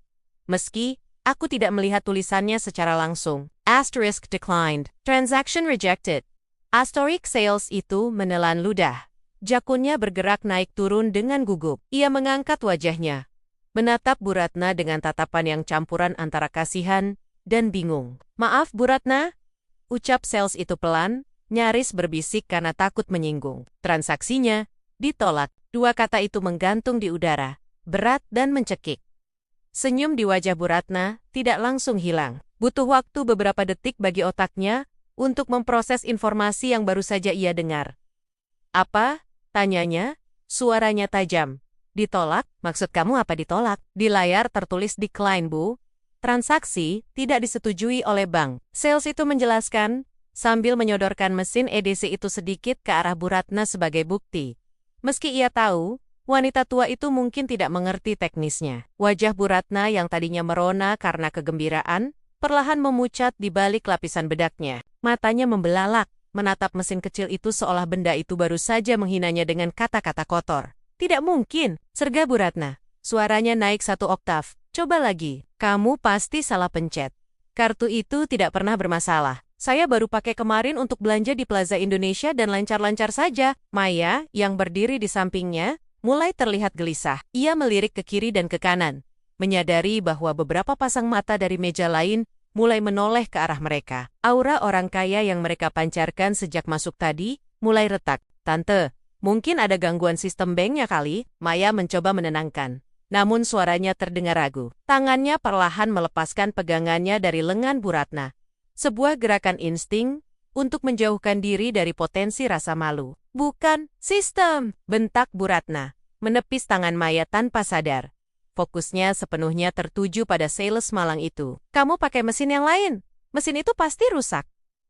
Meski, aku tidak melihat tulisannya secara langsung. Asterisk declined. Transaction rejected. Asterisk sales itu menelan ludah. Jakunnya bergerak naik turun dengan gugup. Ia mengangkat wajahnya, menatap Bu Ratna dengan tatapan yang campuran antara kasihan dan bingung. Maaf Bu Ratna, ucap sales itu pelan, nyaris berbisik karena takut menyinggung. Transaksinya ditolak. 2 kata itu menggantung di udara, berat dan mencekik. Senyum di wajah Bu Ratna tidak langsung hilang. Butuh waktu beberapa detik bagi otaknya untuk memproses informasi yang baru saja ia dengar. Apa? Tanyanya, suaranya tajam. Ditolak? Maksud kamu apa ditolak? Di layar tertulis decline, Bu. Transaksi tidak disetujui oleh bank. Sales itu menjelaskan, sambil menyodorkan mesin EDC itu sedikit ke arah Bu Ratna sebagai bukti. Meski ia tahu, wanita tua itu mungkin tidak mengerti teknisnya. Wajah Bu Ratna yang tadinya merona karena kegembiraan, perlahan memucat di balik lapisan bedaknya. Matanya membelalak, menatap mesin kecil itu seolah benda itu baru saja menghinanya dengan kata-kata kotor. Tidak mungkin, serga Bu Ratna. Suaranya naik 1 oktav. Coba lagi. Kamu pasti salah pencet. Kartu itu tidak pernah bermasalah. Saya baru pakai kemarin untuk belanja di Plaza Indonesia dan lancar-lancar saja. Maya, yang berdiri di sampingnya, mulai terlihat gelisah. Ia melirik ke kiri dan ke kanan, menyadari bahwa beberapa pasang mata dari meja lain mulai menoleh ke arah mereka. Aura orang kaya yang mereka pancarkan sejak masuk tadi mulai retak. Tante, mungkin ada gangguan sistem banknya kali. Maya mencoba menenangkan. Namun suaranya terdengar ragu. Tangannya perlahan melepaskan pegangannya dari lengan Bu Ratna. Sebuah gerakan insting untuk menjauhkan diri dari potensi rasa malu. Bukan sistem, bentak Bu Ratna, menepis tangan Maya tanpa sadar. Fokusnya sepenuhnya tertuju pada sales malang itu. Kamu pakai mesin yang lain. Mesin itu pasti rusak.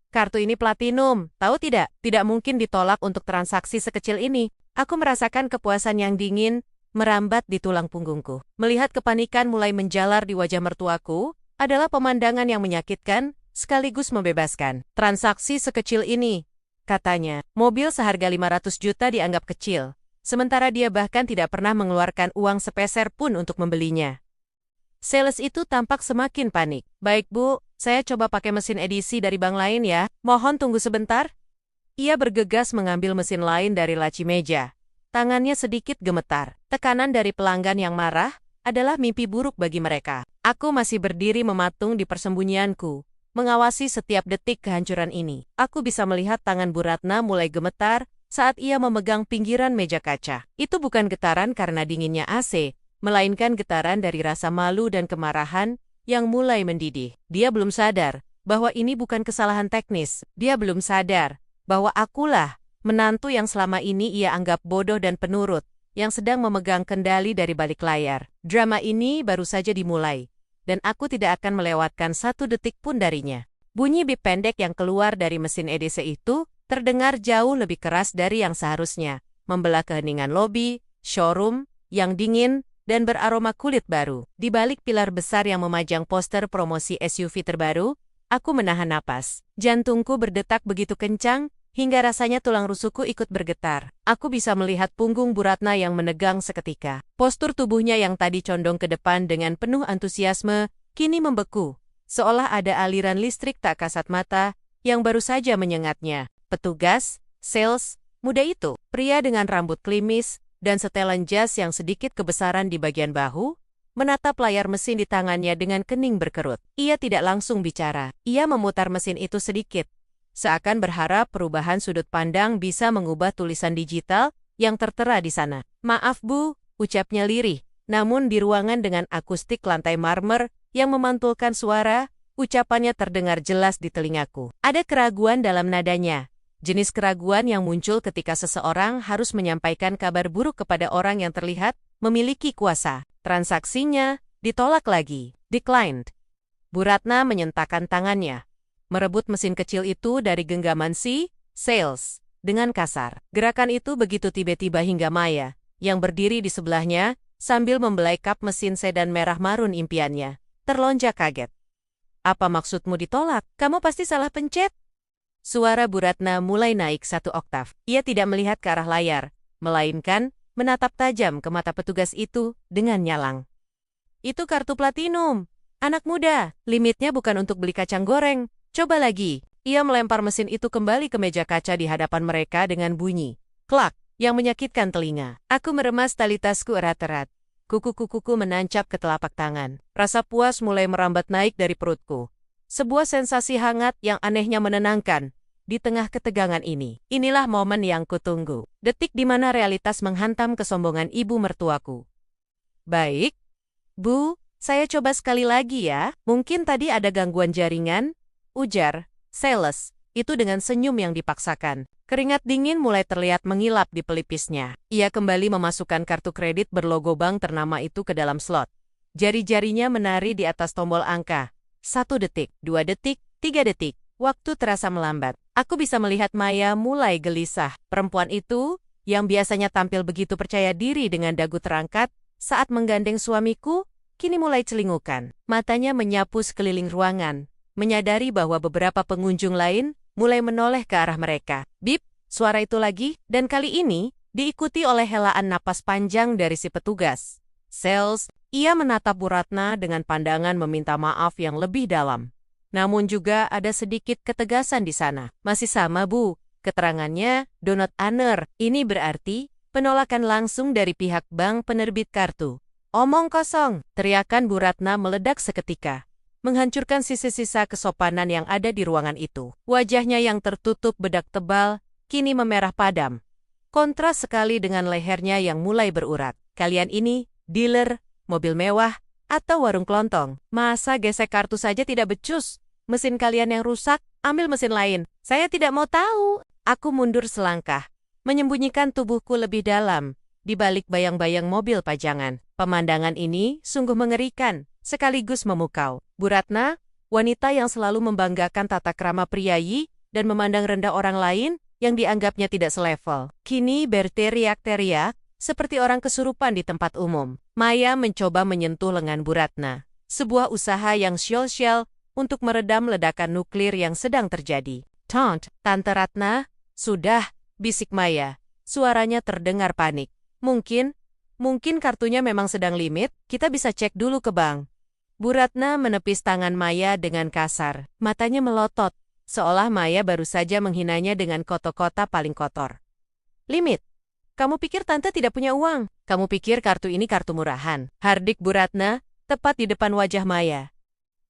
Kartu ini platinum, tahu tidak? Tidak mungkin ditolak untuk transaksi sekecil ini. Aku merasakan kepuasan yang dingin merambat di tulang punggungku. Melihat kepanikan mulai menjalar di wajah mertuaku adalah pemandangan yang menyakitkan sekaligus membebaskan. Transaksi sekecil ini, katanya, mobil seharga 500 juta dianggap kecil, sementara dia bahkan tidak pernah mengeluarkan uang sepeser pun untuk membelinya. Sales itu tampak semakin panik. Baik Bu, saya coba pakai mesin edisi dari bank lain ya, mohon tunggu sebentar. Ia bergegas mengambil mesin lain dari laci meja. Tangannya sedikit gemetar. Tekanan dari pelanggan yang marah adalah mimpi buruk bagi mereka. Aku masih berdiri mematung di persembunyianku, mengawasi setiap detik kehancuran ini. Aku bisa melihat tangan Bu Ratna mulai gemetar saat ia memegang pinggiran meja kaca. Itu bukan getaran karena dinginnya AC, melainkan getaran dari rasa malu dan kemarahan yang mulai mendidih. Dia belum sadar bahwa ini bukan kesalahan teknis. Dia belum sadar bahwa akulah menantu yang selama ini ia anggap bodoh dan penurut, yang sedang memegang kendali dari balik layar. Drama ini baru saja dimulai, dan aku tidak akan melewatkan 1 detik pun darinya. Bunyi bip pendek yang keluar dari mesin EDC itu terdengar jauh lebih keras dari yang seharusnya, membelah keheningan lobi, showroom, yang dingin, dan beraroma kulit baru. Di balik pilar besar yang memajang poster promosi SUV terbaru, aku menahan napas. Jantungku berdetak begitu kencang, hingga rasanya tulang rusukku ikut bergetar. Aku bisa melihat punggung Bu Ratna yang menegang seketika. Postur tubuhnya yang tadi condong ke depan dengan penuh antusiasme, kini membeku, seolah ada aliran listrik tak kasat mata yang baru saja menyengatnya. Petugas, sales, muda itu, pria dengan rambut klimis dan setelan jas yang sedikit kebesaran di bagian bahu, menatap layar mesin di tangannya dengan kening berkerut. Ia tidak langsung bicara. Ia memutar mesin itu sedikit, seakan berharap perubahan sudut pandang bisa mengubah tulisan digital yang tertera di sana. Maaf Bu, ucapnya lirih, namun di ruangan dengan akustik lantai marmer yang memantulkan suara, ucapannya terdengar jelas di telingaku. Ada keraguan dalam nadanya, Jenis keraguan yang muncul ketika seseorang harus menyampaikan kabar buruk kepada orang yang terlihat memiliki kuasa. Transaksinya ditolak lagi. Declined. Bu Ratna menyentakkan tangannya, merebut mesin kecil itu dari genggaman si sales dengan kasar. Gerakan itu begitu tiba-tiba hingga Maya, yang berdiri di sebelahnya, sambil membelai kap mesin sedan merah marun impiannya, terlonjak kaget. Apa maksudmu ditolak? Kamu pasti salah pencet. Suara Bu Ratna mulai naik 1 oktav. Ia tidak melihat ke arah layar, melainkan menatap tajam ke mata petugas itu dengan nyalang. Itu kartu platinum. Anak muda, limitnya bukan untuk beli kacang goreng. Coba lagi. Ia melempar mesin itu kembali ke meja kaca di hadapan mereka dengan bunyi klak yang menyakitkan telinga. Aku meremas tali tasku erat-erat. Kuku-kukuku menancap ke telapak tangan. Rasa puas mulai merambat naik dari perutku. Sebuah sensasi hangat yang anehnya menenangkan. Di tengah ketegangan ini, inilah momen yang kutunggu. Detik di mana realitas menghantam kesombongan ibu mertuaku. Baik, Bu. Saya coba sekali lagi ya. Mungkin tadi ada gangguan jaringan, ujar sales itu dengan senyum yang dipaksakan. Keringat dingin mulai terlihat mengilap di pelipisnya. Ia kembali memasukkan kartu kredit berlogo bank ternama itu ke dalam slot. Jari-jarinya menari di atas tombol angka. 1 detik, 2 detik, 3 detik. Waktu terasa melambat. Aku bisa melihat Maya mulai gelisah. Perempuan itu, yang biasanya tampil begitu percaya diri dengan dagu terangkat, saat menggandeng suamiku, kini mulai celingukan. Matanya menyapu sekeliling ruangan, menyadari bahwa beberapa pengunjung lain mulai menoleh ke arah mereka. Bip, suara itu lagi, dan kali ini diikuti oleh helaan napas panjang dari si petugas. Sales, ia menatap Bu Ratna dengan pandangan meminta maaf yang lebih dalam. Namun juga ada sedikit ketegasan di sana. Masih sama, Bu. Keterangannya, do not honor. Ini berarti penolakan langsung dari pihak bank penerbit kartu. Omong kosong, teriakan Bu Ratna meledak seketika, menghancurkan sisa-sisa kesopanan yang ada di ruangan itu. Wajahnya yang tertutup bedak tebal, kini memerah padam. Kontras sekali dengan lehernya yang mulai berurat. Kalian ini, dealer, mobil mewah, atau warung kelontong? Masa gesek kartu saja tidak becus? Mesin kalian yang rusak, ambil mesin lain. Saya tidak mau tahu. Aku mundur selangkah, menyembunyikan tubuhku lebih dalam, di balik bayang-bayang mobil pajangan. Pemandangan ini sungguh mengerikan, sekaligus memukau. Bu Ratna, wanita yang selalu membanggakan tata krama priayi dan memandang rendah orang lain yang dianggapnya tidak selevel, kini berteriak-teriak seperti orang kesurupan di tempat umum. Maya mencoba menyentuh lengan Bu Ratna, sebuah usaha yang syol-syol untuk meredam ledakan nuklir yang sedang terjadi. Tante Ratna, sudah, bisik Maya. Suaranya terdengar panik. Mungkin kartunya memang sedang limit, kita bisa cek dulu ke bank. Bu Ratna menepis tangan Maya dengan kasar. Matanya melotot, seolah Maya baru saja menghinanya dengan kota-kota paling kotor. Limit? Kamu pikir tante tidak punya uang? Kamu pikir kartu ini kartu murahan? Hardik Bu Ratna, tepat di depan wajah Maya.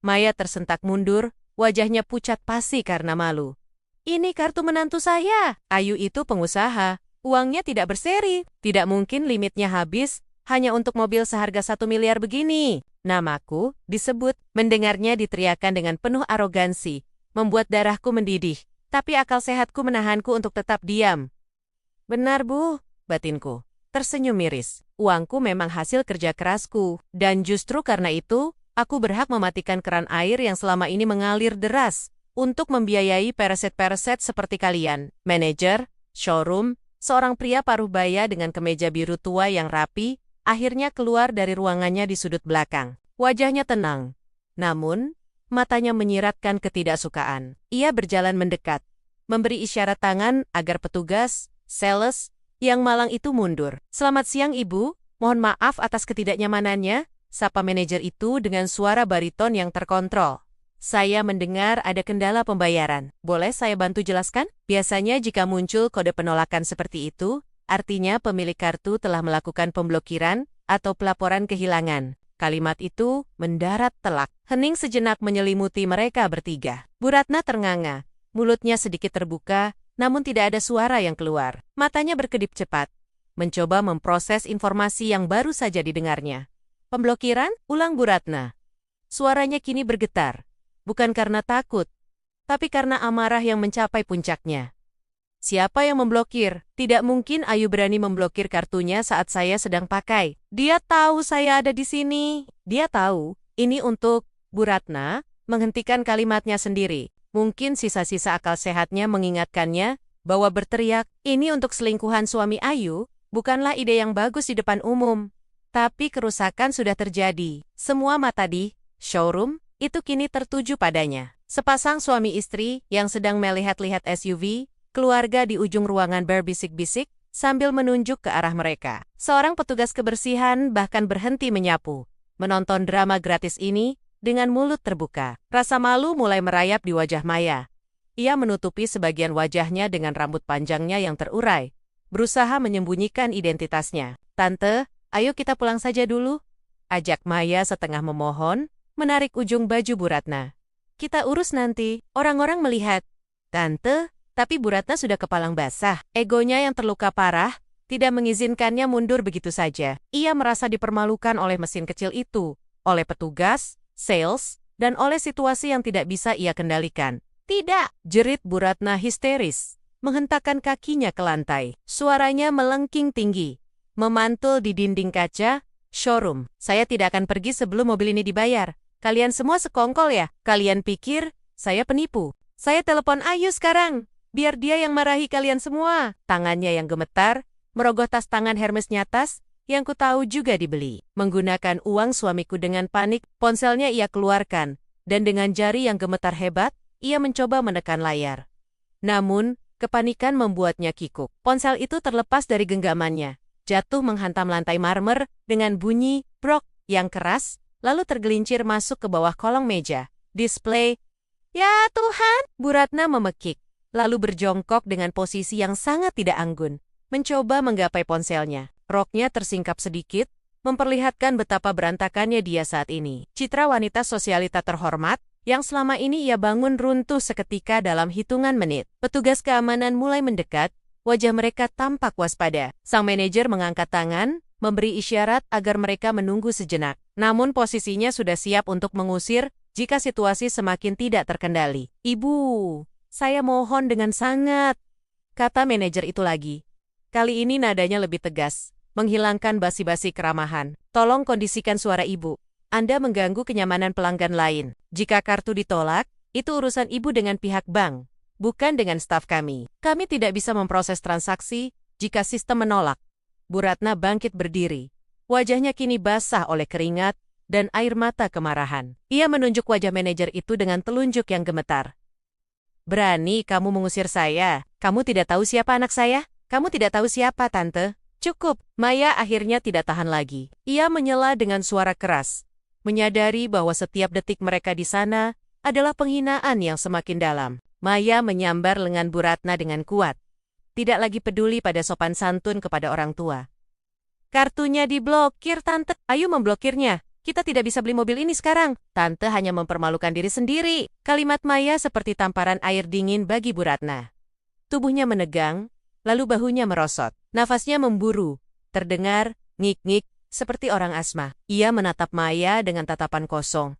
Maya tersentak mundur, wajahnya pucat pasi karena malu. Ini kartu menantu saya. Ayu itu pengusaha. Uangnya tidak berseri, tidak mungkin limitnya habis hanya untuk mobil seharga 1 miliar begini. Namaku disebut, mendengarnya diteriakan dengan penuh arogansi, membuat darahku mendidih, tapi akal sehatku menahanku untuk tetap diam. Benar, Bu, batinku tersenyum miris. Uangku memang hasil kerja kerasku, dan justru karena itu, aku berhak mematikan keran air yang selama ini mengalir deras untuk membiayai pereset-pereset seperti kalian. Manajer, showroom, seorang pria paruh baya dengan kemeja biru tua yang rapi, akhirnya keluar dari ruangannya di sudut belakang. Wajahnya tenang, namun matanya menyiratkan ketidaksukaan. Ia berjalan mendekat, memberi isyarat tangan agar petugas, sales, yang malang itu mundur. Selamat siang, Ibu. Mohon maaf atas ketidaknyamanannya, sapa manajer itu dengan suara bariton yang terkontrol. Saya mendengar ada kendala pembayaran. Boleh saya bantu jelaskan? Biasanya jika muncul kode penolakan seperti itu, artinya pemilik kartu telah melakukan pemblokiran atau pelaporan kehilangan. Kalimat itu mendarat telak. Hening sejenak menyelimuti mereka bertiga. Bu Ratna ternganga. Mulutnya sedikit terbuka, namun tidak ada suara yang keluar. Matanya berkedip cepat, mencoba memproses informasi yang baru saja didengarnya. Pemblokiran? Ulang Bu Ratna. Suaranya kini bergetar. Bukan karena takut, tapi karena amarah yang mencapai puncaknya. Siapa yang memblokir? Tidak mungkin Ayu berani memblokir kartunya saat saya sedang pakai. Dia tahu saya ada di sini. Dia tahu, ini untuk Bu Ratna, menghentikan kalimatnya sendiri. Mungkin sisa-sisa akal sehatnya mengingatkannya bahwa berteriak, ini untuk selingkuhan suami Ayu, bukanlah ide yang bagus di depan umum. Tapi kerusakan sudah terjadi. Semua mata di showroom itu kini tertuju padanya. Sepasang suami istri yang sedang melihat-lihat SUV, keluarga di ujung ruangan berbisik-bisik sambil menunjuk ke arah mereka. Seorang petugas kebersihan bahkan berhenti menyapu, menonton drama gratis ini dengan mulut terbuka. Rasa malu mulai merayap di wajah Maya. Ia menutupi sebagian wajahnya dengan rambut panjangnya yang terurai, berusaha menyembunyikan identitasnya. Tante, ayo kita pulang saja dulu, ajak Maya setengah memohon, menarik ujung baju Bu Ratna. Kita urus nanti, orang-orang melihat. Tante, tapi Bu Ratna sudah kepalang basah. Egonya yang terluka parah, tidak mengizinkannya mundur begitu saja. Ia merasa dipermalukan oleh mesin kecil itu, oleh petugas, sales, dan oleh situasi yang tidak bisa ia kendalikan. Tidak, jerit Bu Ratna histeris, menghentakkan kakinya ke lantai. Suaranya melengking tinggi, memantul di dinding kaca showroom. Saya tidak akan pergi sebelum mobil ini dibayar. Kalian semua sekongkol ya? Kalian pikir saya penipu? Saya telepon Ayu sekarang, biar dia yang marahi kalian semua. Tangannya yang gemetar, merogoh tas tangan Hermes Nyatas, yang ku tahu juga dibeli. Menggunakan uang suamiku dengan panik, ponselnya ia keluarkan, dan dengan jari yang gemetar hebat, ia mencoba menekan layar. Namun, kepanikan membuatnya kikuk. Ponsel itu terlepas dari genggamannya, jatuh menghantam lantai marmer dengan bunyi brok yang keras, lalu tergelincir masuk ke bawah kolong meja. Display. Ya Tuhan, Bu Ratna memekik, lalu berjongkok dengan posisi yang sangat tidak anggun, mencoba menggapai ponselnya. Roknya tersingkap sedikit, memperlihatkan betapa berantakannya dia saat ini. Citra wanita sosialita terhormat, yang selama ini ia bangun runtuh seketika dalam hitungan menit. Petugas keamanan mulai mendekat, wajah mereka tampak waspada. Sang manajer mengangkat tangan, memberi isyarat agar mereka menunggu sejenak. Namun posisinya sudah siap untuk mengusir jika situasi semakin tidak terkendali. Ibu, saya mohon dengan sangat, kata manajer itu lagi. Kali ini nadanya lebih tegas, menghilangkan basi-basi keramahan. Tolong kondisikan suara ibu. Anda mengganggu kenyamanan pelanggan lain. Jika kartu ditolak, itu urusan ibu dengan pihak bank, bukan dengan staf kami. Kami tidak bisa memproses transaksi jika sistem menolak. Bu Ratna bangkit berdiri. Wajahnya kini basah oleh keringat dan air mata kemarahan. Ia menunjuk wajah manajer itu dengan telunjuk yang gemetar. Berani kamu mengusir saya? Kamu tidak tahu siapa anak saya? Kamu tidak tahu siapa tante? Cukup. Maya akhirnya tidak tahan lagi. Ia menyela dengan suara keras, menyadari bahwa setiap detik mereka di sana adalah penghinaan yang semakin dalam. Maya menyambar lengan Bu Ratna dengan kuat, tidak lagi peduli pada sopan santun kepada orang tua. Kartunya diblokir, Tante. Ayo memblokirnya. Kita tidak bisa beli mobil ini sekarang. Tante hanya mempermalukan diri sendiri. Kalimat Maya seperti tamparan air dingin bagi Bu Ratna. Tubuhnya menegang, lalu bahunya merosot. Nafasnya memburu, terdengar ngik-ngik seperti orang asma. Ia menatap Maya dengan tatapan kosong,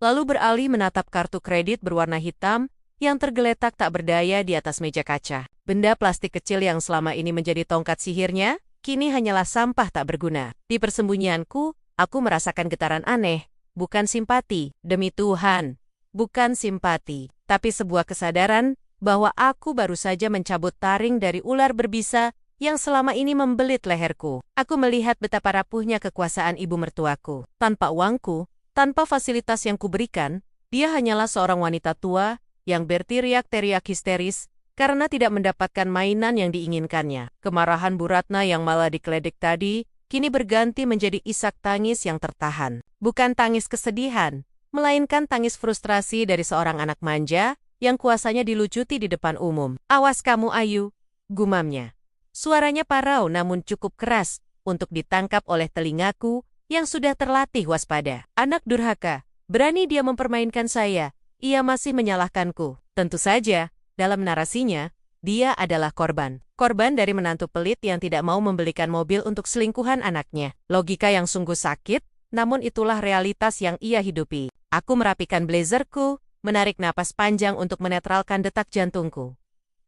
lalu beralih menatap kartu kredit berwarna hitam yang tergeletak tak berdaya di atas meja kaca. Benda plastik kecil yang selama ini menjadi tongkat sihirnya, kini hanyalah sampah tak berguna. Di persembunyianku, aku merasakan getaran aneh, bukan simpati. Demi Tuhan, bukan simpati, tapi sebuah kesadaran bahwa aku baru saja mencabut taring dari ular berbisa yang selama ini membelit leherku. Aku melihat betapa rapuhnya kekuasaan ibu mertuaku. Tanpa uangku, tanpa fasilitas yang kuberikan, dia hanyalah seorang wanita tua yang berteriak-teriak histeris karena tidak mendapatkan mainan yang diinginkannya. Kemarahan Bu Ratna yang malah dikeledek tadi, kini berganti menjadi isak tangis yang tertahan. Bukan tangis kesedihan, melainkan tangis frustrasi dari seorang anak manja yang kuasanya dilucuti di depan umum. Awas kamu Ayu, gumamnya. Suaranya parau namun cukup keras untuk ditangkap oleh telingaku yang sudah terlatih waspada. Anak durhaka, berani dia mempermainkan saya. Ia masih menyalahkanku. Tentu saja, dalam narasinya, dia adalah korban. Korban dari menantu pelit yang tidak mau membelikan mobil untuk selingkuhan anaknya. Logika yang sungguh sakit, namun itulah realitas yang ia hidupi. Aku merapikan blazerku, menarik napas panjang untuk menetralkan detak jantungku.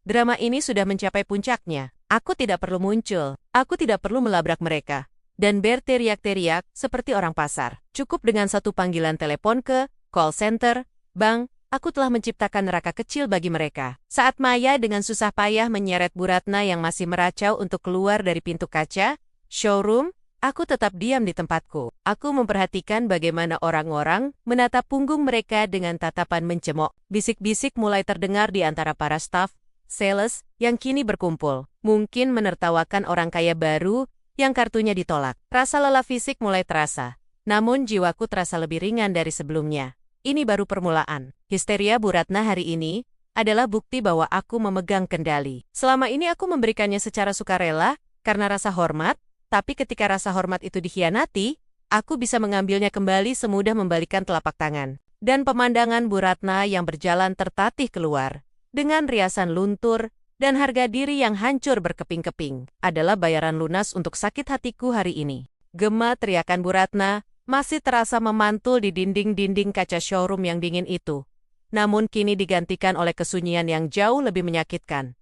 Drama ini sudah mencapai puncaknya. Aku tidak perlu muncul. Aku tidak perlu melabrak mereka. Dan berteriak-teriak seperti orang pasar. Cukup dengan satu panggilan telepon ke call center, bank, aku telah menciptakan neraka kecil bagi mereka. Saat Maya dengan susah payah menyeret Bu Ratna yang masih meracau untuk keluar dari pintu kaca showroom, aku tetap diam di tempatku. Aku memperhatikan bagaimana orang-orang menatap punggung mereka dengan tatapan mencemooh. Bisik-bisik mulai terdengar di antara para staf sales yang kini berkumpul. Mungkin menertawakan orang kaya baru yang kartunya ditolak. Rasa lelah fisik mulai terasa. Namun jiwaku terasa lebih ringan dari sebelumnya. Ini baru permulaan. Histeria Bu Ratna hari ini adalah bukti bahwa aku memegang kendali. Selama ini aku memberikannya secara sukarela karena rasa hormat, tapi ketika rasa hormat itu dikhianati, aku bisa mengambilnya kembali semudah membalikan telapak tangan. Dan pemandangan Bu Ratna yang berjalan tertatih keluar, dengan riasan luntur dan harga diri yang hancur berkeping-keping, adalah bayaran lunas untuk sakit hatiku hari ini. Gema teriakan Bu Ratna masih terasa memantul di dinding-dinding kaca showroom yang dingin itu. Namun kini digantikan oleh kesunyian yang jauh lebih menyakitkan.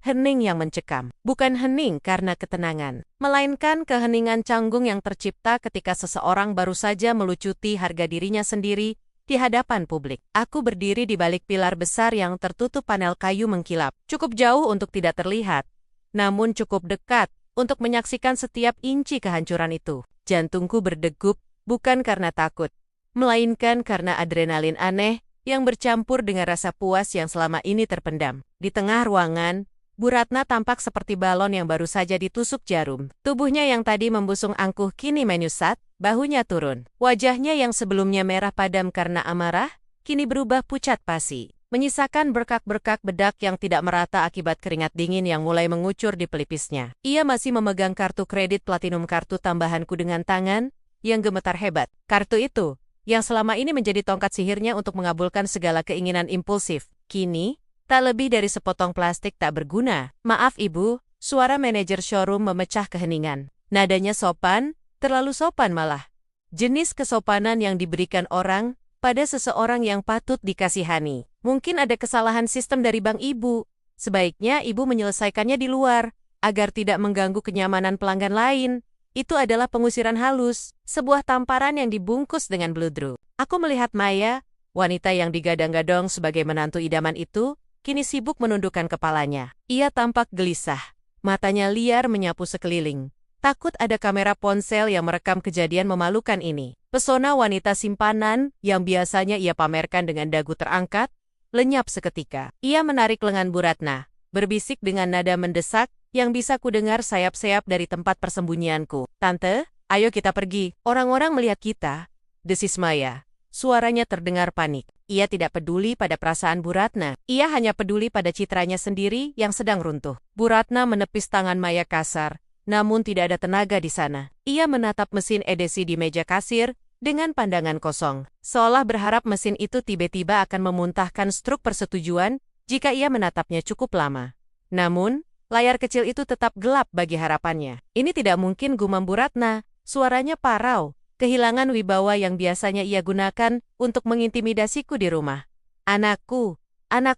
Hening yang mencekam. Bukan hening karena ketenangan, melainkan keheningan canggung yang tercipta ketika seseorang baru saja melucuti harga dirinya sendiri di hadapan publik. Aku berdiri di balik pilar besar yang tertutup panel kayu mengkilap. Cukup jauh untuk tidak terlihat, namun cukup dekat untuk menyaksikan setiap inci kehancuran itu. Jantungku berdegup bukan karena takut, melainkan karena adrenalin aneh yang bercampur dengan rasa puas yang selama ini terpendam. Di tengah ruangan, Bu Ratna tampak seperti balon yang baru saja ditusuk jarum. Tubuhnya yang tadi membusung angkuh kini menyusat, bahunya turun. Wajahnya yang sebelumnya merah padam karena amarah, kini berubah pucat pasi, menyisakan berkak-berkak bedak yang tidak merata akibat keringat dingin yang mulai mengucur di pelipisnya. Ia masih memegang kartu kredit platinum kartu tambahanku dengan tangan yang gemetar hebat. Kartu itu, yang selama ini menjadi tongkat sihirnya untuk mengabulkan segala keinginan impulsif, kini tak lebih dari sepotong plastik tak berguna. Maaf ibu, suara manajer showroom memecah keheningan. Nadanya sopan, terlalu sopan malah. Jenis kesopanan yang diberikan orang pada seseorang yang patut dikasihani. Mungkin ada kesalahan sistem dari bank ibu. Sebaiknya ibu menyelesaikannya di luar, agar tidak mengganggu kenyamanan pelanggan lain. Itu adalah pengusiran halus, sebuah tamparan yang dibungkus dengan bludru. Aku melihat Maya, wanita yang digadang-gadang sebagai menantu idaman itu, kini sibuk menundukkan kepalanya. Ia tampak gelisah, matanya liar menyapu sekeliling. Takut ada kamera ponsel yang merekam kejadian memalukan ini. Pesona wanita simpanan yang biasanya ia pamerkan dengan dagu terangkat, lenyap seketika. Ia menarik lengan Bu Ratna, berbisik dengan nada mendesak yang bisa kudengar sayap-sayap dari tempat persembunyianku. Tante, ayo kita pergi. Orang-orang melihat kita. Desis Maya. Suaranya terdengar panik. Ia tidak peduli pada perasaan Bu Ratna. Ia hanya peduli pada citranya sendiri yang sedang runtuh. Bu Ratna menepis tangan Maya kasar, namun tidak ada tenaga di sana. Ia menatap mesin edisi di meja kasir dengan pandangan kosong, seolah berharap mesin itu tiba-tiba akan memuntahkan struk persetujuan jika ia menatapnya cukup lama. Namun, layar kecil itu tetap gelap bagi harapannya. Ini tidak mungkin, gumam Bu Ratna. Suaranya parau, kehilangan wibawa yang biasanya ia gunakan untuk mengintimidasiku di rumah. Anakku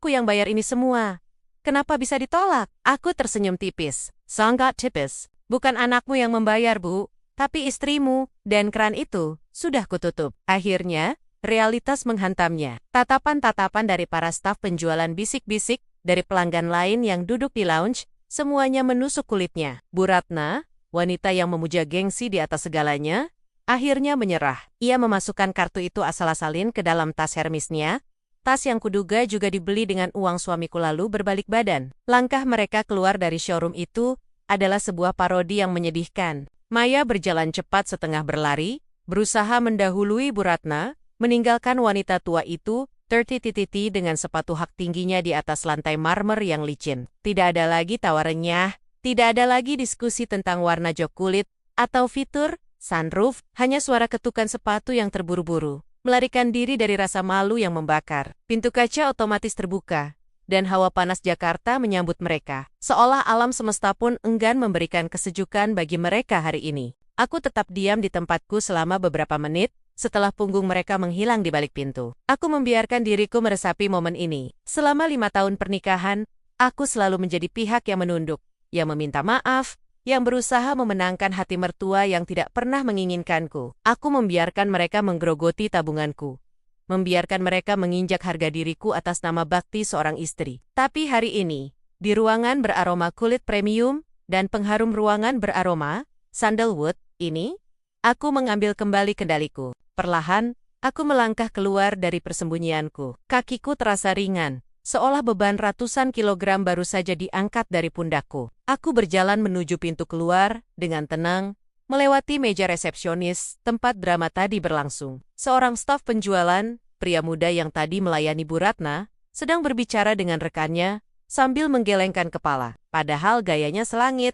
yang bayar ini semua. Kenapa bisa ditolak? Aku tersenyum tipis. Sangat tipis. Bukan anakmu yang membayar, Bu, tapi istrimu, dan keran itu sudah kututup. Akhirnya, realitas menghantamnya. Tatapan-tatapan dari para staf penjualan bisik-bisik, dari pelanggan lain yang duduk di lounge, semuanya menusuk kulitnya. Bu Ratna, wanita yang memuja gengsi di atas segalanya, akhirnya menyerah. Ia memasukkan kartu itu asal-asalin ke dalam tas Hermesnya, tas yang kuduga juga dibeli dengan uang suamiku lalu berbalik badan. Langkah mereka keluar dari showroom itu adalah sebuah parodi yang menyedihkan. Maya berjalan cepat setengah berlari, berusaha mendahului Bu Ratna, meninggalkan wanita tua itu, tertiti-titi dengan sepatu hak tingginya di atas lantai marmer yang licin. Tidak ada lagi tawa renyah, tidak ada lagi diskusi tentang warna jok kulit, atau fitur, sunroof, hanya suara ketukan sepatu yang terburu-buru, melarikan diri dari rasa malu yang membakar. Pintu kaca otomatis terbuka, dan hawa panas Jakarta menyambut mereka. Seolah alam semesta pun enggan memberikan kesejukan bagi mereka hari ini. Aku tetap diam di tempatku selama beberapa menit, setelah punggung mereka menghilang di balik pintu. Aku membiarkan diriku meresapi momen ini. Selama 5 tahun pernikahan, Aku selalu menjadi pihak yang menunduk, yang meminta maaf, yang berusaha memenangkan hati mertua yang tidak pernah menginginkanku. Aku membiarkan mereka menggerogoti tabunganku. Membiarkan mereka menginjak harga diriku atas nama bakti seorang istri. Tapi hari ini, di ruangan beraroma kulit premium dan pengharum ruangan beraroma sandalwood ini, aku mengambil kembali kendaliku. Perlahan, aku melangkah keluar dari persembunyianku. Kakiku terasa ringan, seolah beban ratusan kilogram baru saja diangkat dari pundakku. Aku berjalan menuju pintu keluar dengan tenang, melewati meja resepsionis tempat drama tadi berlangsung. Seorang staf penjualan, pria muda yang tadi melayani Bu Ratna, sedang berbicara dengan rekannya sambil menggelengkan kepala. Padahal gayanya selangit,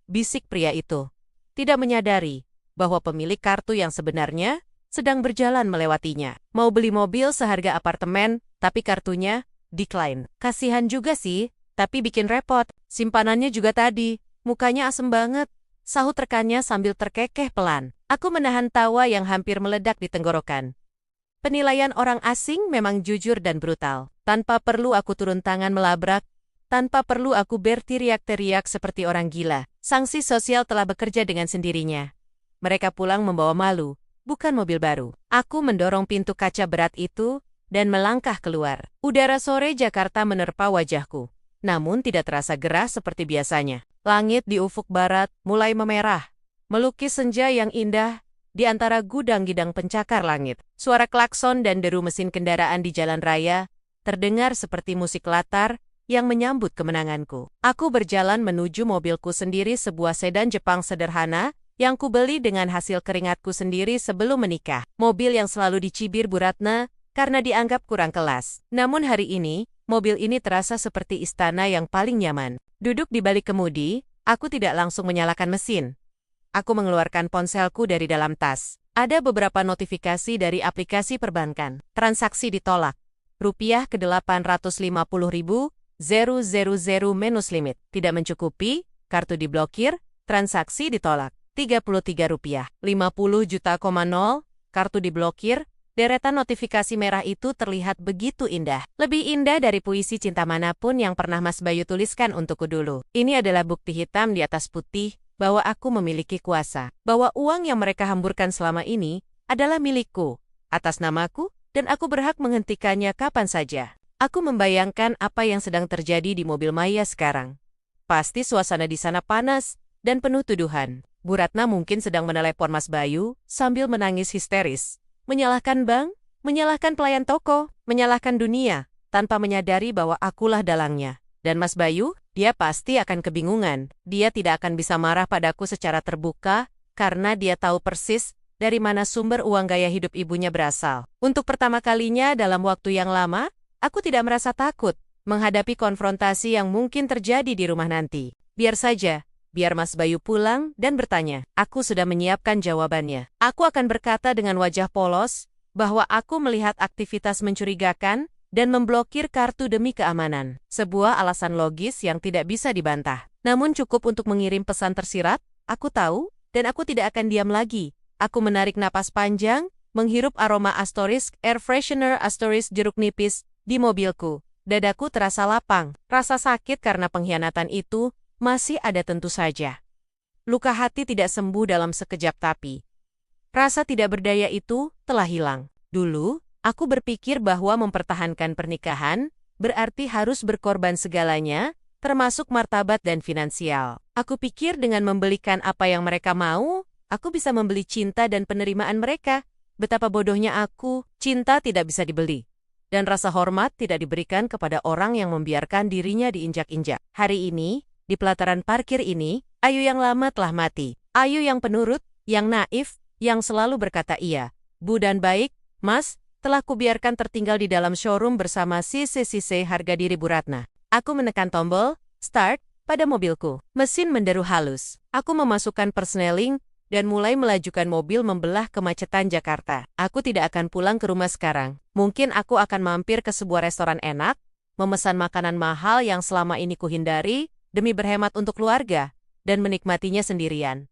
bisik pria itu. Tidak menyadari bahwa pemilik kartu yang sebenarnya sedang berjalan melewatinya. Mau beli mobil seharga apartemen, tapi kartunya decline. Kasihan juga sih, tapi bikin repot. Simpanannya juga tadi, mukanya asem banget. Sahut rekannya sambil terkekeh pelan. Aku menahan tawa yang hampir meledak di tenggorokan. Penilaian orang asing memang jujur dan brutal. Tanpa perlu aku turun tangan melabrak, tanpa perlu aku berteriak-teriak seperti orang gila. Sanksi sosial telah bekerja dengan sendirinya. Mereka pulang membawa malu, bukan mobil baru. Aku mendorong pintu kaca berat itu dan melangkah keluar. Udara sore Jakarta menerpa wajahku, namun tidak terasa gerah seperti biasanya. Langit di ufuk barat mulai memerah, melukis senja yang indah di antara gudang-gidang pencakar langit. Suara klakson dan deru mesin kendaraan di jalan raya terdengar seperti musik latar yang menyambut kemenanganku. Aku berjalan menuju mobilku sendiri, sebuah sedan Jepang sederhana yang kubeli dengan hasil keringatku sendiri sebelum menikah. Mobil yang selalu dicibir Bu Ratna karena dianggap kurang kelas. Namun hari ini, mobil ini terasa seperti istana yang paling nyaman. Duduk di balik kemudi, aku tidak langsung menyalakan mesin. Aku mengeluarkan ponselku dari dalam tas. Ada beberapa notifikasi dari aplikasi perbankan. Transaksi ditolak. Rupiah ke 850.000, 000 minus limit. Tidak mencukupi, kartu diblokir, transaksi ditolak. 33 rupiah. 50 juta, kartu diblokir. Deretan notifikasi merah itu terlihat begitu indah. Lebih indah dari puisi cinta manapun yang pernah Mas Bayu tuliskan untukku dulu. Ini adalah bukti hitam di atas putih bahwa aku memiliki kuasa. Bahwa uang yang mereka hamburkan selama ini adalah milikku, atas namaku, dan aku berhak menghentikannya kapan saja. Aku membayangkan apa yang sedang terjadi di mobil Maya sekarang. Pasti suasana di sana panas dan penuh tuduhan. Bu Ratna mungkin sedang menelepon Mas Bayu sambil menangis histeris. Menyalahkan bank, menyalahkan pelayan toko, menyalahkan dunia, tanpa menyadari bahwa akulah dalangnya. Dan Mas Bayu, dia pasti akan kebingungan. Dia tidak akan bisa marah padaku secara terbuka, karena dia tahu persis dari mana sumber uang gaya hidup ibunya berasal. Untuk pertama kalinya dalam waktu yang lama, aku tidak merasa takut menghadapi konfrontasi yang mungkin terjadi di rumah nanti. Biar saja. Biar Mas Bayu pulang dan bertanya. Aku sudah menyiapkan jawabannya. Aku akan berkata dengan wajah polos bahwa aku melihat aktivitas mencurigakan dan memblokir kartu demi keamanan. Sebuah alasan logis yang tidak bisa dibantah. Namun cukup untuk mengirim pesan tersirat, aku tahu, dan aku tidak akan diam lagi. Aku menarik napas panjang, menghirup aroma Astorisk air freshener Astorisk jeruk nipis di mobilku. Dadaku terasa lapang. Rasa sakit karena pengkhianatan itu masih ada tentu saja. Luka hati tidak sembuh dalam sekejap tapi rasa tidak berdaya itu telah hilang. Dulu, aku berpikir bahwa mempertahankan pernikahan berarti harus berkorban segalanya, termasuk martabat dan finansial. Aku pikir dengan membelikan apa yang mereka mau, aku bisa membeli cinta dan penerimaan mereka. Betapa bodohnya aku, cinta tidak bisa dibeli. Dan rasa hormat tidak diberikan kepada orang yang membiarkan dirinya diinjak-injak. Hari ini, di pelataran parkir ini, Ayu yang lama telah mati. Ayu yang penurut, yang naif, yang selalu berkata iya. Bu dan baik, Mas, telah kubiarkan tertinggal di dalam showroom bersama sise-sise harga diri Bu Ratna. Aku menekan tombol, start, pada mobilku. Mesin menderu halus. Aku memasukkan persneling dan mulai melajukan mobil membelah kemacetan Jakarta. Aku tidak akan pulang ke rumah sekarang. Mungkin aku akan mampir ke sebuah restoran enak, memesan makanan mahal yang selama ini kuhindari, demi berhemat untuk keluarga, dan menikmatinya sendirian.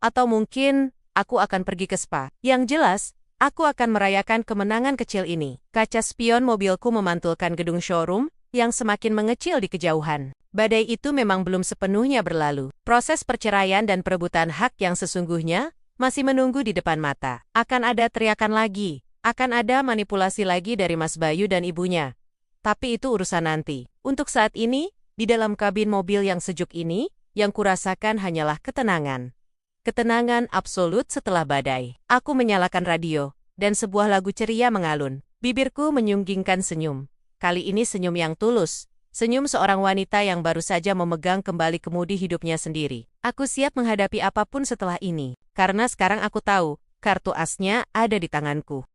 Atau mungkin, aku akan pergi ke spa. Yang jelas, aku akan merayakan kemenangan kecil ini. Kaca spion mobilku memantulkan gedung showroom, yang semakin mengecil di kejauhan. Badai itu memang belum sepenuhnya berlalu. Proses perceraian dan perebutan hak yang sesungguhnya masih menunggu di depan mata. Akan ada teriakan lagi, akan ada manipulasi lagi dari Mas Bayu dan ibunya. Tapi itu urusan nanti. Untuk saat ini, di dalam kabin mobil yang sejuk ini, yang kurasakan hanyalah ketenangan. Ketenangan absolut setelah badai. Aku menyalakan radio, dan sebuah lagu ceria mengalun. Bibirku menyunggingkan senyum. Kali ini senyum yang tulus. Senyum seorang wanita yang baru saja memegang kembali kemudi hidupnya sendiri. Aku siap menghadapi apapun setelah ini. Karena sekarang aku tahu, kartu asnya ada di tanganku.